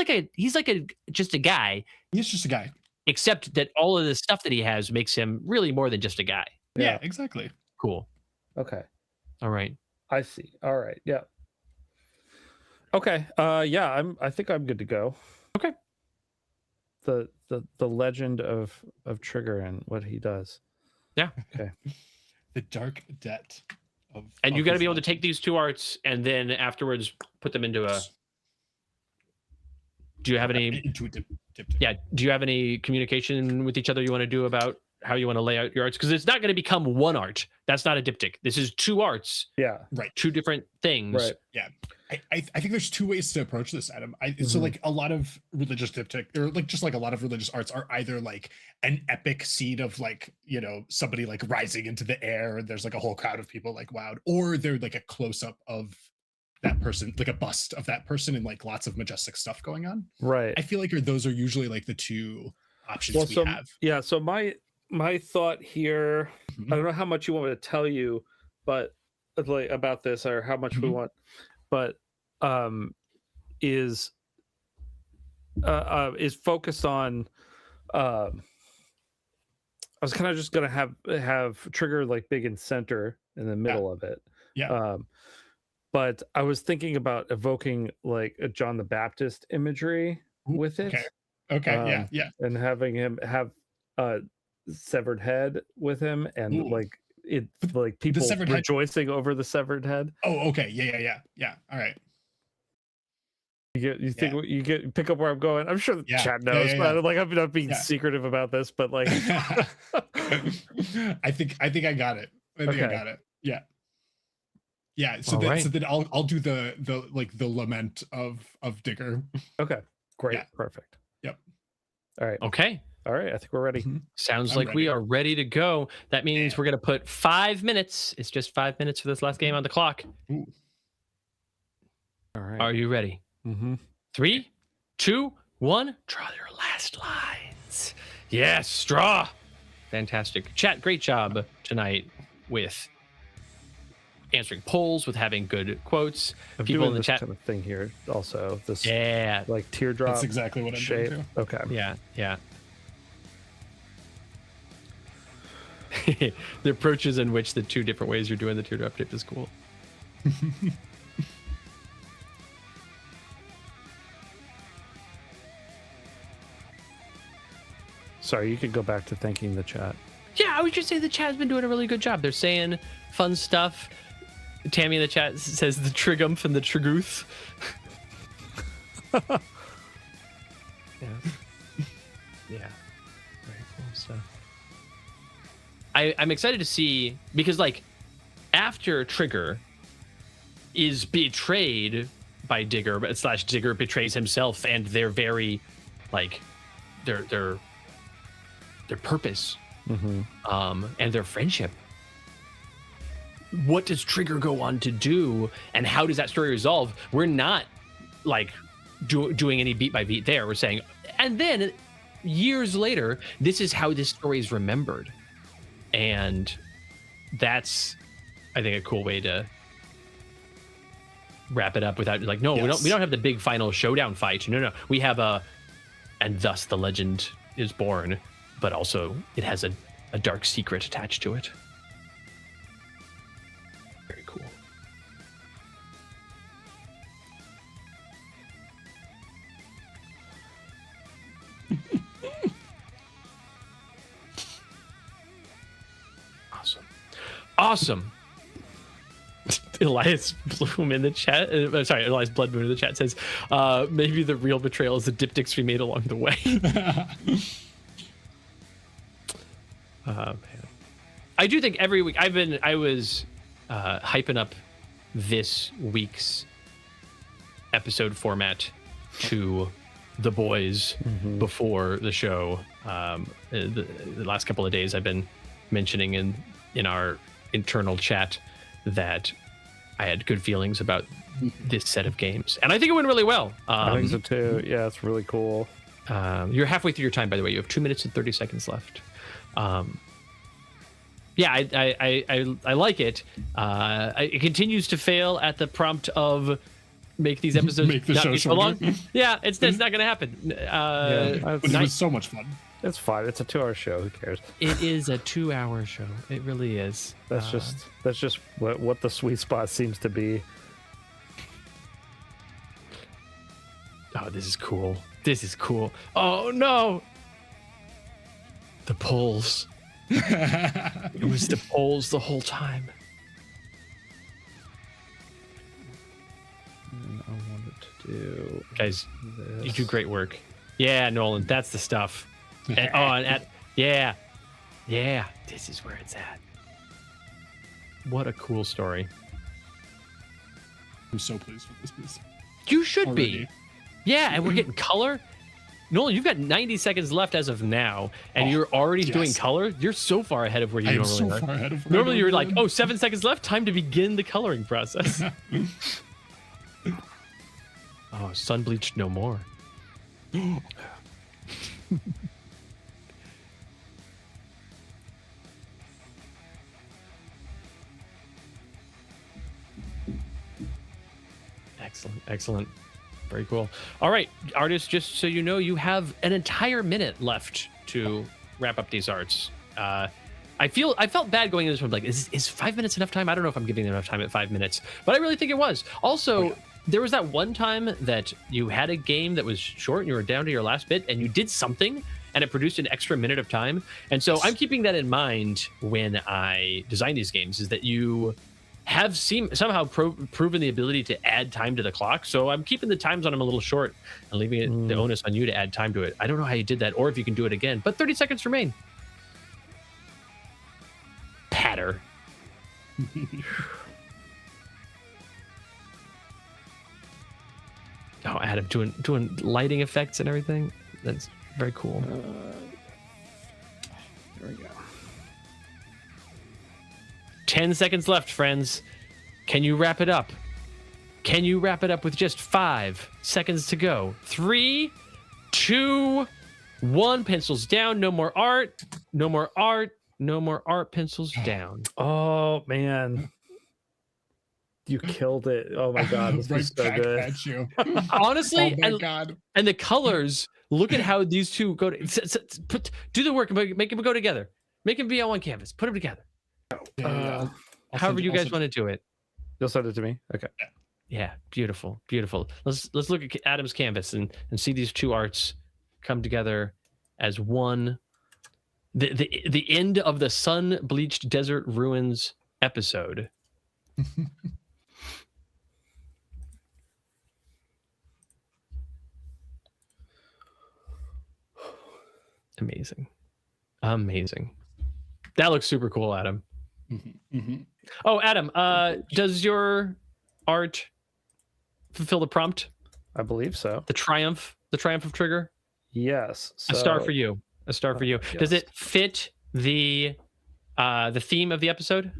a guy. He's just a guy. Except that all of the stuff that he has makes him really more than just a guy. Yeah, exactly. Cool. Okay. All right. I see. All right. Yeah. Okay. I think I'm good to go. Okay. The legend of Trigger and what he does. Yeah. Okay. The dark debt of. And you got to be able to take these 2 arts and then afterwards put them into a. Do you have any? Into a diptych. Yeah. Do you have any communication with each other you want to do about how you want to lay out your arts? Because it's not going to become one art. That's not a diptych. This is 2 arts. Yeah. Right. 2 different things. Right. Yeah. I think there's 2 ways to approach this, Adam. So like a lot of religious diptych, or like just like a lot of religious arts, are either like an epic scene of like, somebody like rising into the air, and there's like a whole crowd of people like wowed, or they're like a close-up of that person, like a bust of that person, and like lots of majestic stuff going on. Right. I feel like those are usually like the 2 options we have. Yeah. So my thought here, I don't know how much you want me to tell you, but like about this, or how much we want, but is focused on I was kind of just gonna have Trigger like big and center in the middle of it. Yeah. But I was thinking about evoking like a John the Baptist imagery with it. Okay. Yeah. And having him have a severed head with him, and like people rejoicing over the severed head. Oh, okay. Yeah. All right. You pick up where I'm going. I'm sure the chat knows, but like I'm not being secretive about this, but like I think I got it. I got it. Yeah. Yeah. So then I'll do the lament of Digger. Okay. Great. Yeah. Perfect. Yep. All right. Okay. All right. I think we're ready. Sounds like we are ready to go. That means we're going to put 5 minutes. It's just 5 minutes for this last game on the clock. Ooh. All right. Are you ready? 3, 2, 1. Draw your last lines. Yes, draw. Fantastic. Chat, great job tonight with answering polls, with having good quotes. I'm People doing in the this chat. kind of thing here also. This Yeah. like teardrop That's exactly what I'm shape. doing Okay. Yeah. The approaches in which the two different ways you're doing the teardrop shape is cool. Sorry, you could go back to thanking the chat. Yeah, I would just say the chat's been doing a really good job. They're saying fun stuff. Tammy in the chat says the trigumph and the triguth. Yeah. Yeah. Very cool stuff. I'm excited to see, because like after Trigger is betrayed by Digger, / Digger betrays himself, and their very like their purpose and their friendship. What does Trigger go on to do, and how does that story resolve? We're not like doing any beat by beat there. We're saying, and then years later, this is how this story is remembered, and that's, I think, a cool way to wrap it up without like, no, Yes. we don't have the big final showdown fight. No, we have and thus the legend is born, but also it has a dark secret attached to it. Very cool. Awesome. Elias Bloom in the chat. Sorry, Elias Blood Moon in the chat says, maybe the real betrayal is the diptychs we made along the way. Man. I do think every week I was hyping up this week's episode format to the boys before the show. The last couple of days I've been mentioning in our internal chat that I had good feelings about this set of games, and I think it went really well. I think so too. Yeah, it's really cool. You're halfway through your time, by the way. You have 2 minutes and 30 seconds left. Yeah, I like it. It continues to fail at the prompt of make these episodes Make the not show be so shorter. long. Yeah, it's not going to happen. But it was so much fun. It's fine. It's a 2-hour show. Who cares? It is a 2-hour show. It really is. That's just what the sweet spot seems to be. Oh, this is cool. This is cool. Oh no, the polls. It was the polls the whole time. I wanted to do Guys, this. you do great work. Yeah, Nolan, that's the stuff. Yeah, this is where it's at. What a cool story. I'm so pleased with this piece. You should Already. be. Yeah, and we're getting color. Nolan, you've got 90 seconds left as of now, and you're already doing color. You're so far ahead of where you I am normally so are. far ahead of where I Normally you're like, normally 7 seconds left, time to begin the coloring process. Oh, sun bleached no more. Excellent. Very cool. All right, artists, just so you know, you have an entire minute left to wrap up these arts. I felt bad going into this one, like, is 5 minutes enough time? I don't know if I'm giving enough time at 5 minutes, but I really think it was. Also, there was that one time that you had a game that was short and you were down to your last bit and you did something and it produced an extra minute of time. And so I'm keeping that in mind when I design these games, is that you have somehow proven the ability to add time to the clock. So I'm keeping the times on them a little short and leaving it the onus on you to add time to it. I don't know how you did that or if you can do it again, but 30 seconds remain. Patter. Oh, Adam doing lighting effects and everything. That's very cool. There we go. 10 seconds left, friends. Can you wrap it up? Can you wrap it up with just 5 seconds to go? 3, 2, 1. Pencils down. No more art. No more art. No more art. Pencils down. Oh man, you killed it! Oh my god, this Right was so back good. at you. Honestly, Oh my god. and the colors. Look at how these two go. Do the work. Make them go together. Make them be on one canvas. Put them together. Yeah. However you guys want to do it. You'll send it to me. Okay. Yeah, beautiful, beautiful. Let's look at Adam's canvas and see these two arts come together as one. The end of the sun bleached desert ruins episode. Amazing, amazing. That looks super cool, Adam. Oh, Adam, does your art fulfill the prompt? I believe so. The triumph of Trigger? Yes. A star for you. A star for you. Does yes. it fit the theme of the episode?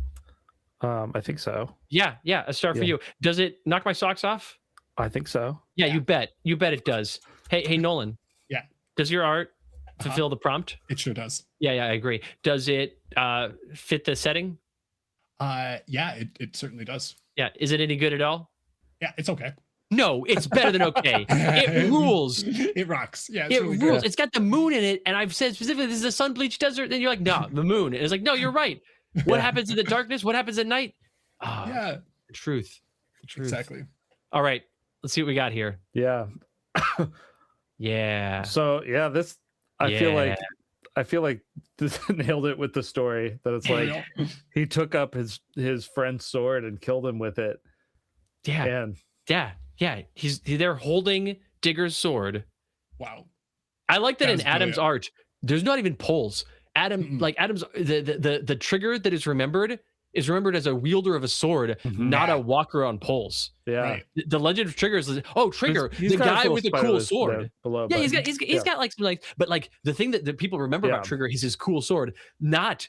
I think so. Yeah, a star for Yeah. you. Does it knock my socks off? I think so. Yeah, you bet. You bet it does. Hey, Nolan. Yeah. Does your art fulfill the prompt? It sure does. Yeah, I agree. Does it fit the setting? Yeah, it certainly does. Yeah. Is it any good at all? Yeah, it's okay. No, it's better than okay. It rules. It rocks. Yeah, it's It really rules. good. It's got the moon in it, and I've said specifically this is a sun-bleached desert. Then you're like, no, the moon. And it's like, no, you're right. What happens in the darkness? What happens at night? Ah, Yeah, the truth. The truth. exactly. All right, let's see what we got here. Yeah. Yeah. So yeah, this I feel like this nailed it with the story that it's like he took up his friend's sword and killed him with it. Yeah. And Yeah. He's there holding Digger's sword. Wow. I like that That in was Adam's brilliant. art. There's not even poles. Adam's the trigger that is remembered as a wielder of a sword, not a walker on poles. yeah. Right. The legend of Trigger is Trigger, He's the got his guy little with the spider cool there sword. below, Yeah, but he's got like something like, but like the thing that people remember about Yeah. Trigger is his cool sword, not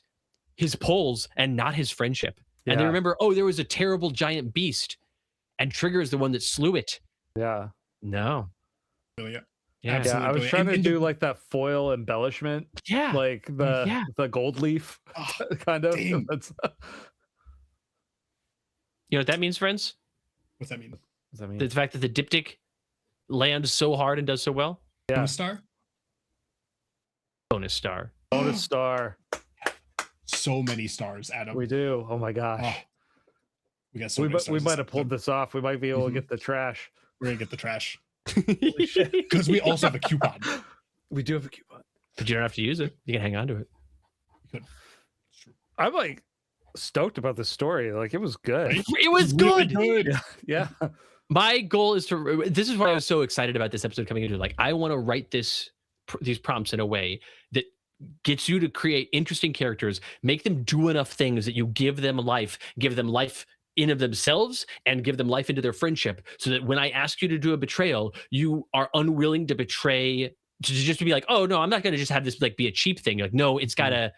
his poles and not his friendship. And they Yeah. remember, there was a terrible giant beast, and Trigger is the one that slew it. yeah. No. Brilliant. Yeah. Absolutely. Yeah, I was brilliant. trying to And do like that foil embellishment, Yeah. like the gold leaf Oh, kind of. dang. That's, You know what that means, friends? what's that mean? does that mean? The fact that the diptych lands so hard and does so well? Yeah. Bonus star? Bonus star. Bonus star. So many stars, Adam. We do. Oh my gosh. Oh, we got so we many we stars might this have pulled episode. this off. We might be able to Mhm. get the trash. We're gonna get the trash because we also have a coupon. We do have a coupon. But you don't have to use it. You can hang on to it. We could. It's true. I'm like stoked about this story. Like it was good. Right? It was Really good. Yeah. My goal is to. This is why I was so excited about this episode coming into. Like, I want to write these prompts in a way that gets you to create interesting characters, make them do enough things that you give them life in of themselves, and give them life into their friendship, so that when I ask you to do a betrayal, you are unwilling to betray. To just be like, oh no, I'm not going to just have this like be a cheap thing. You're like, no, it's gotta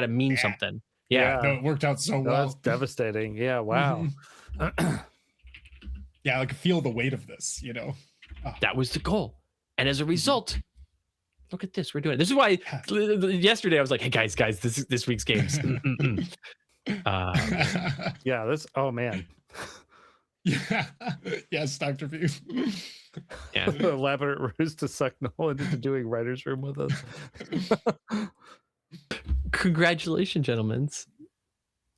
mean Yeah. something. Yeah. No, it worked out so That was well. devastating. Yeah. Wow. Yeah, I could feel the weight of this. You know. That was the goal. And as a result, look at this. We're doing it. This is why yesterday I was like, hey guys, this week's games. Yeah. This. Oh man. Yeah. Yes, Dr. V. Yeah. Elaborate ruse to suck Nolan into doing writer's room with us. Congratulations, gentlemen.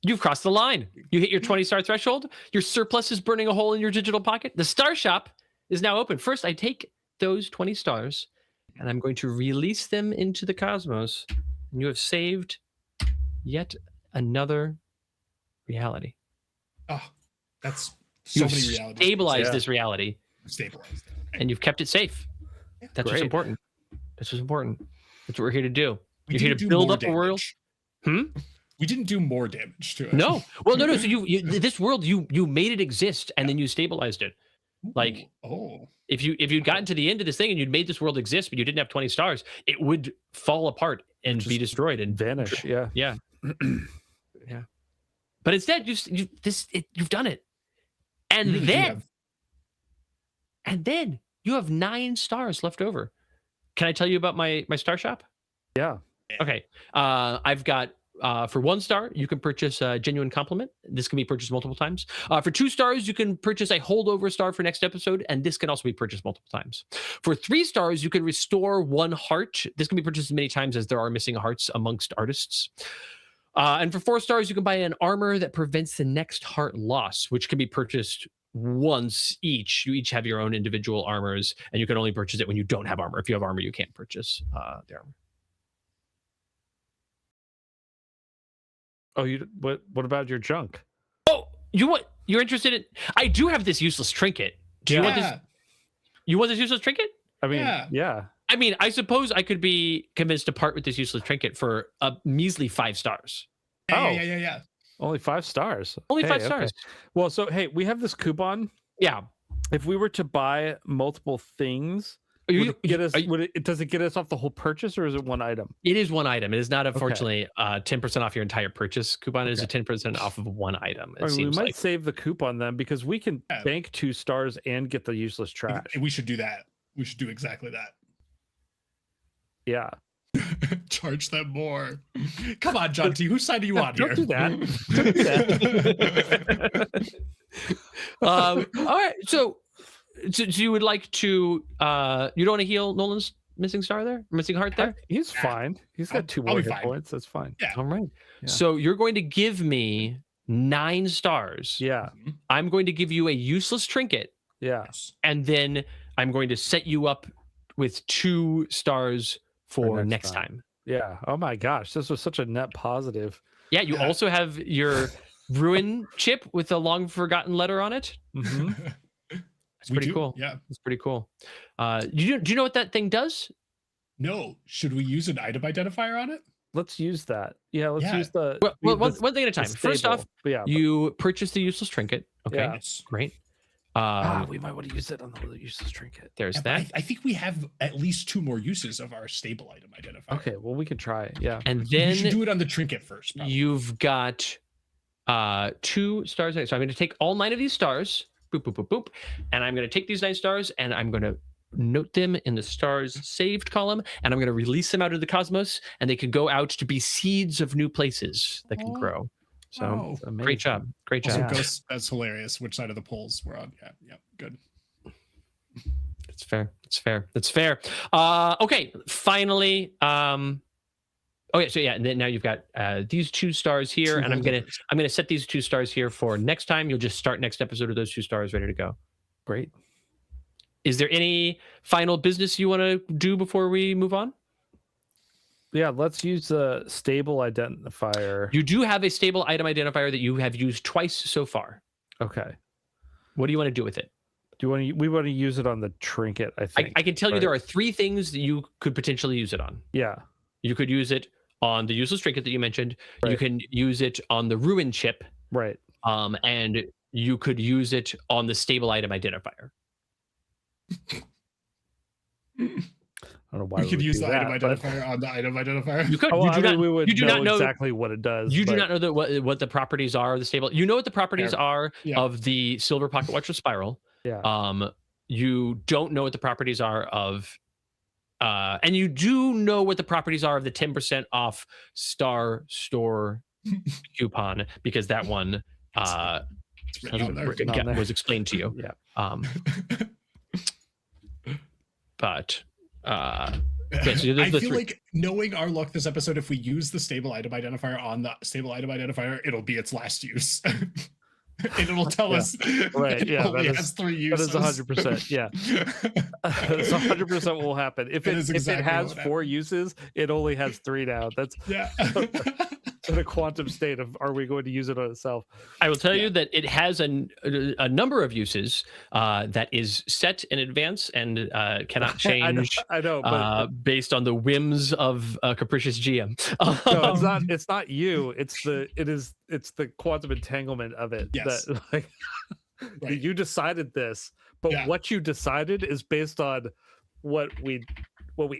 You've crossed the line. You hit your 20-star threshold. Your surplus is burning a hole in your digital pocket. The star shop is now open. First, I take those 20 stars and I'm going to release them into the cosmos. And you have saved yet another reality. Oh, that's so You've many realities. stabilized Yeah. this reality Stabilized. and you've kept it safe. That's what's Great. important. That's what's important. That's what we're here to do. We You're here didn't to do build more up a world. damage. We didn't do more damage to it. No. Well, no. So you this world, you made it exist and then you stabilized it. Like, oh, if you'd gotten to the end of this thing and you'd made this world exist, but you didn't have 20 stars, it would fall apart and be Just destroyed and Vanish. Yeah. yeah. Yeah. But instead, you've done it. And you really do then have- you have 9 stars left over. can I tell you about my star shop? Yeah. Okay. I've got for 1 star, you can purchase a genuine compliment. This can be purchased multiple times. For 2 stars, you can purchase a holdover star for next episode, and this can also be purchased multiple times. For 3 stars, you can restore 1 heart. This can be purchased as many times as there are missing hearts amongst artists. And for 4 stars, you can buy an armor that prevents the next heart loss, which can be purchased once each. You each have your own individual armors, and you can only purchase it when you don't have armor. If you have armor, you can't purchase the armor. Oh, what about your junk? Oh, you're interested in? I do have this useless trinket. Do you want this? You want this useless trinket? I mean, yeah. I mean, I suppose I could be convinced to part with this useless trinket for a measly 5 stars. Yeah. Only 5 stars. Only 5 stars. Okay. Well, so hey, we have this coupon. Yeah. If we were to buy multiple things, does it get us off the whole purchase, or is it 1 item? It is 1 item. It is not, unfortunately, 10% off your entire purchase coupon. It is a 10% off of 1 item. We might save the coupon then, because we can bank 2 stars and get the useless trash. We should do that. We should do exactly that. Yeah. Charge them more. Come on, John T. Whose side are you on here? Don't do that. All right. So you would like to? You don't want to heal Nolan's missing heart there? He's fine. He's got 2 more hit points. That's fine. Yeah. All right. Yeah. So you're going to give me 9 stars. Yeah. I'm going to give you a useless trinket. Yeah. And then I'm going to set you up with 2 stars for next time. Yeah. Oh my gosh, this was such a net positive. Yeah. You also have your ruin chip with a long forgotten letter on it. Mm-hmm. That's pretty cool. Yeah. It's pretty cool. Do you know what that thing does? No. Should we use an item identifier on it? Let's use that. Yeah, let's use the one thing at a time. First off, you purchase the useless trinket. Okay. Yeah. Great. We might want to use it on the useless trinket. There's that. I think we have at least 2 more uses of our stable item identifier. Okay, well, we can try. Yeah. And then we should do it on the trinket first. Probably. You've got 2 stars. So I'm going to take all 9 of these stars. Boop, boop, boop, boop. And I'm going to take these 9 stars and I'm going to note them in the stars saved column. And I'm going to release them out into the cosmos. And they can go out to be seeds of new places that can grow. So great job. Great job. Also, Ghost, that's hilarious. Which side of the polls we're on? Yeah, good. It's fair. Okay, finally. Okay, so yeah, and then now you've got these 2 stars here, and I'm gonna set these 2 stars here for next time. You'll just start next episode with those 2 stars ready to go. Great. Is there any final business you want to do before we move on? Yeah, let's use the stable identifier. You do have a stable item identifier that you have used twice so far. Okay. What do you want to do with it? We want to use it on the trinket, I think. I can tell you there are 3 things that you could potentially use it on. Yeah. You could use it on the useless trinket that you mentioned. Right. You can use it on the ruin chip. Right. And you could use it on the stable item identifier. I don't know why we could use the item identifier on the item identifier. You could. You do not know exactly what it does. You do not know what the properties are of the stable. You know what the properties are of the Silver Pocket Watch Spiral. Yeah. You don't know what the properties are of, and you do know what the properties are of the 10% off Star Store coupon, because that one was explained to you. Yeah. But I feel like, knowing our luck this episode, if we use the stable item identifier on the stable item identifier, it'll be its last use. And it'll tell us right. it only has 3 uses. That is 100%. Yeah. That's 100% will happen. If it has 4 uses, it only has 3 now. That's in a quantum state of, are we going to use it on itself? I will tell you that it has a number of uses that is set in advance and cannot change. I know, but based on the whims of a capricious GM. No, it's not you. It's the quantum entanglement of it. Yes. That, right. You decided this, but what you decided is based on what we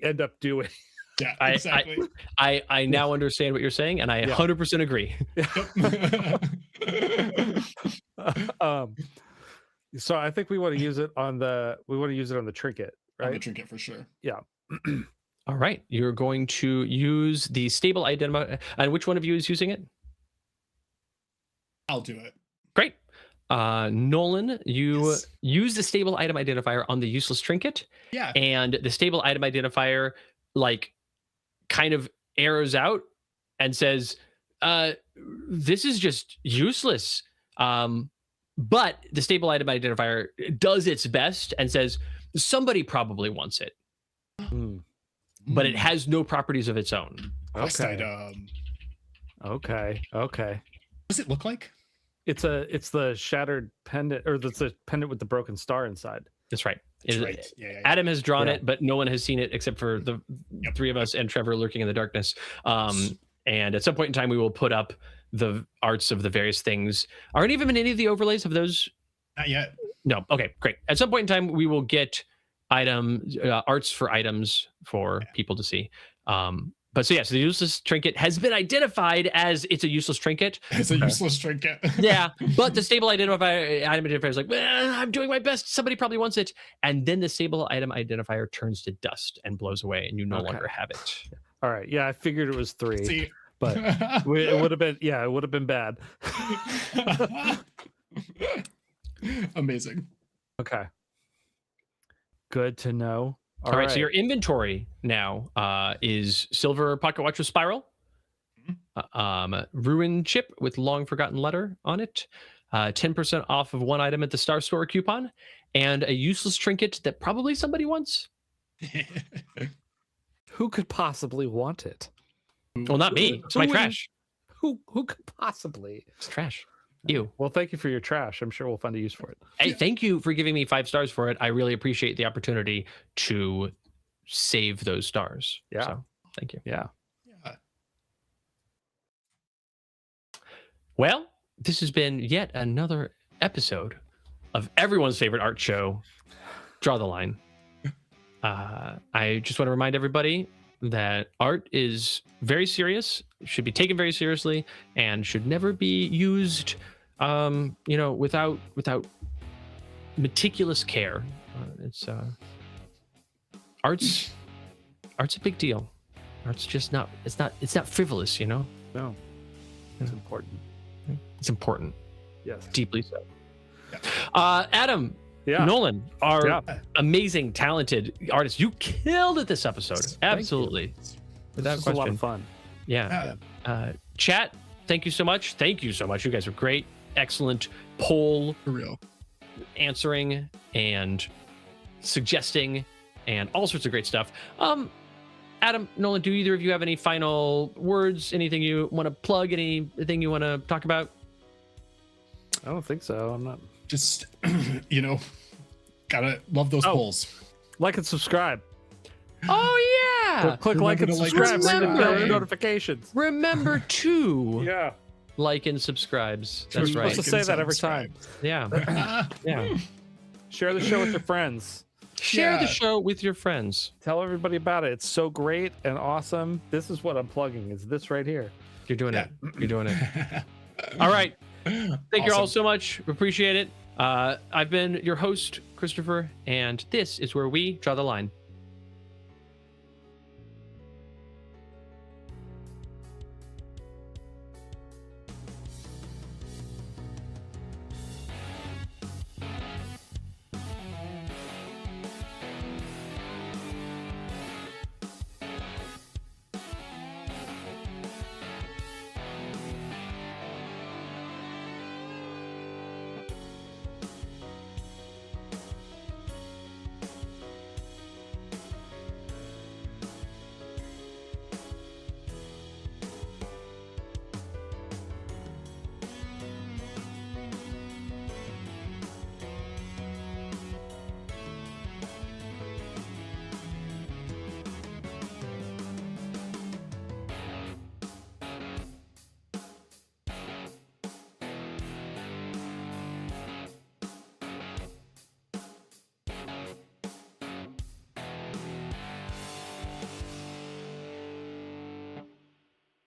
end up doing. Yeah, exactly. I now understand what you're saying, and I 100% agree. So I think we want to use it on the trinket, right? On the trinket for sure. Yeah. All right, you're going to use the stable identifier. And which one of you is using it? I'll do it. Great. Nolan, you use the stable item identifier on the useless trinket. Yeah. And the stable item identifier, like, kind of arrows out and says, this is just useless. But the stable item identifier does its best and says, somebody probably wants it. But it has no properties of its own. Quest Okay. item. Okay. Okay. What does it look like? It's the shattered pendant, or it's a pendant with the broken star inside. That's right. That's It- right. Yeah. Adam has drawn Yeah. it, but no one has seen it except for the three of us and Trevor lurking in the darkness. And at some point in time, we will put up the arts of the various things. Are any of them in any of the overlays of those? Not yet. No. Okay, great. At some point in time, we will get arts for items for people to see. But so the useless trinket has been identified as it's a useless trinket. It's a useless trinket. Yeah, but the stable item identifier is like, well, I'm doing my best. Somebody probably wants it, and then the stable item identifier turns to dust and blows away, and you no longer have it. All right. Yeah, I figured it was 3, See. but it would have been it would have been bad. Amazing. Okay. Good to know. All right, so your inventory now is silver pocket watch with spiral, ruin chip with long forgotten letter on it, 10% off of one item at the Star Store coupon, and a useless trinket that probably somebody wants. Who could possibly want it? Well, not me. It's my Who wouldn't- trash. Who could possibly? It's trash. You. Well, thank you for your trash. I'm sure we'll find a use for it. Hey, thank you for giving me 5 stars for it. I really appreciate the opportunity to save those stars. Yeah. So, thank you. Yeah. Yeah. Well, this has been yet another episode of everyone's favorite art show, Draw the Line. I just want to remind everybody that art is very serious, should be taken very seriously, and should never be used, without meticulous care. Art's a big deal. Art's just not. It's not frivolous, No. Yeah. It's important. It's important, Yes. deeply so. Yeah. Adam, Yeah. Nolan, our Yeah. amazing, talented artist. You killed it this episode. Absolutely. Without This was a lot question. of fun. Yeah. Yeah. Chat, thank you so much. Thank you so much. You guys are great. Excellent poll For real. answering and suggesting and all sorts of great stuff. Adam, Nolan, do either of you have any final words? Anything you want to plug? Anything you want to talk about? I don't think so. I'm not. Just, gotta love those Oh. polls. Like and subscribe. Oh, yeah. Click like and Remember to like subscribe. and Ring the bell for subscribe. notifications. Remember to Yeah. like and subscribes. That's We're right. supposed to say that every time. Yeah. Yeah. Share the show with your friends. Share the Yeah. show with your friends. Tell everybody about it. It's so great and awesome. This is what I'm plugging. Is this right here? You're doing Yeah. it. You're doing it. All right. Thank you all so much. Appreciate it. I've been your host, Christopher, and this is where we draw the line.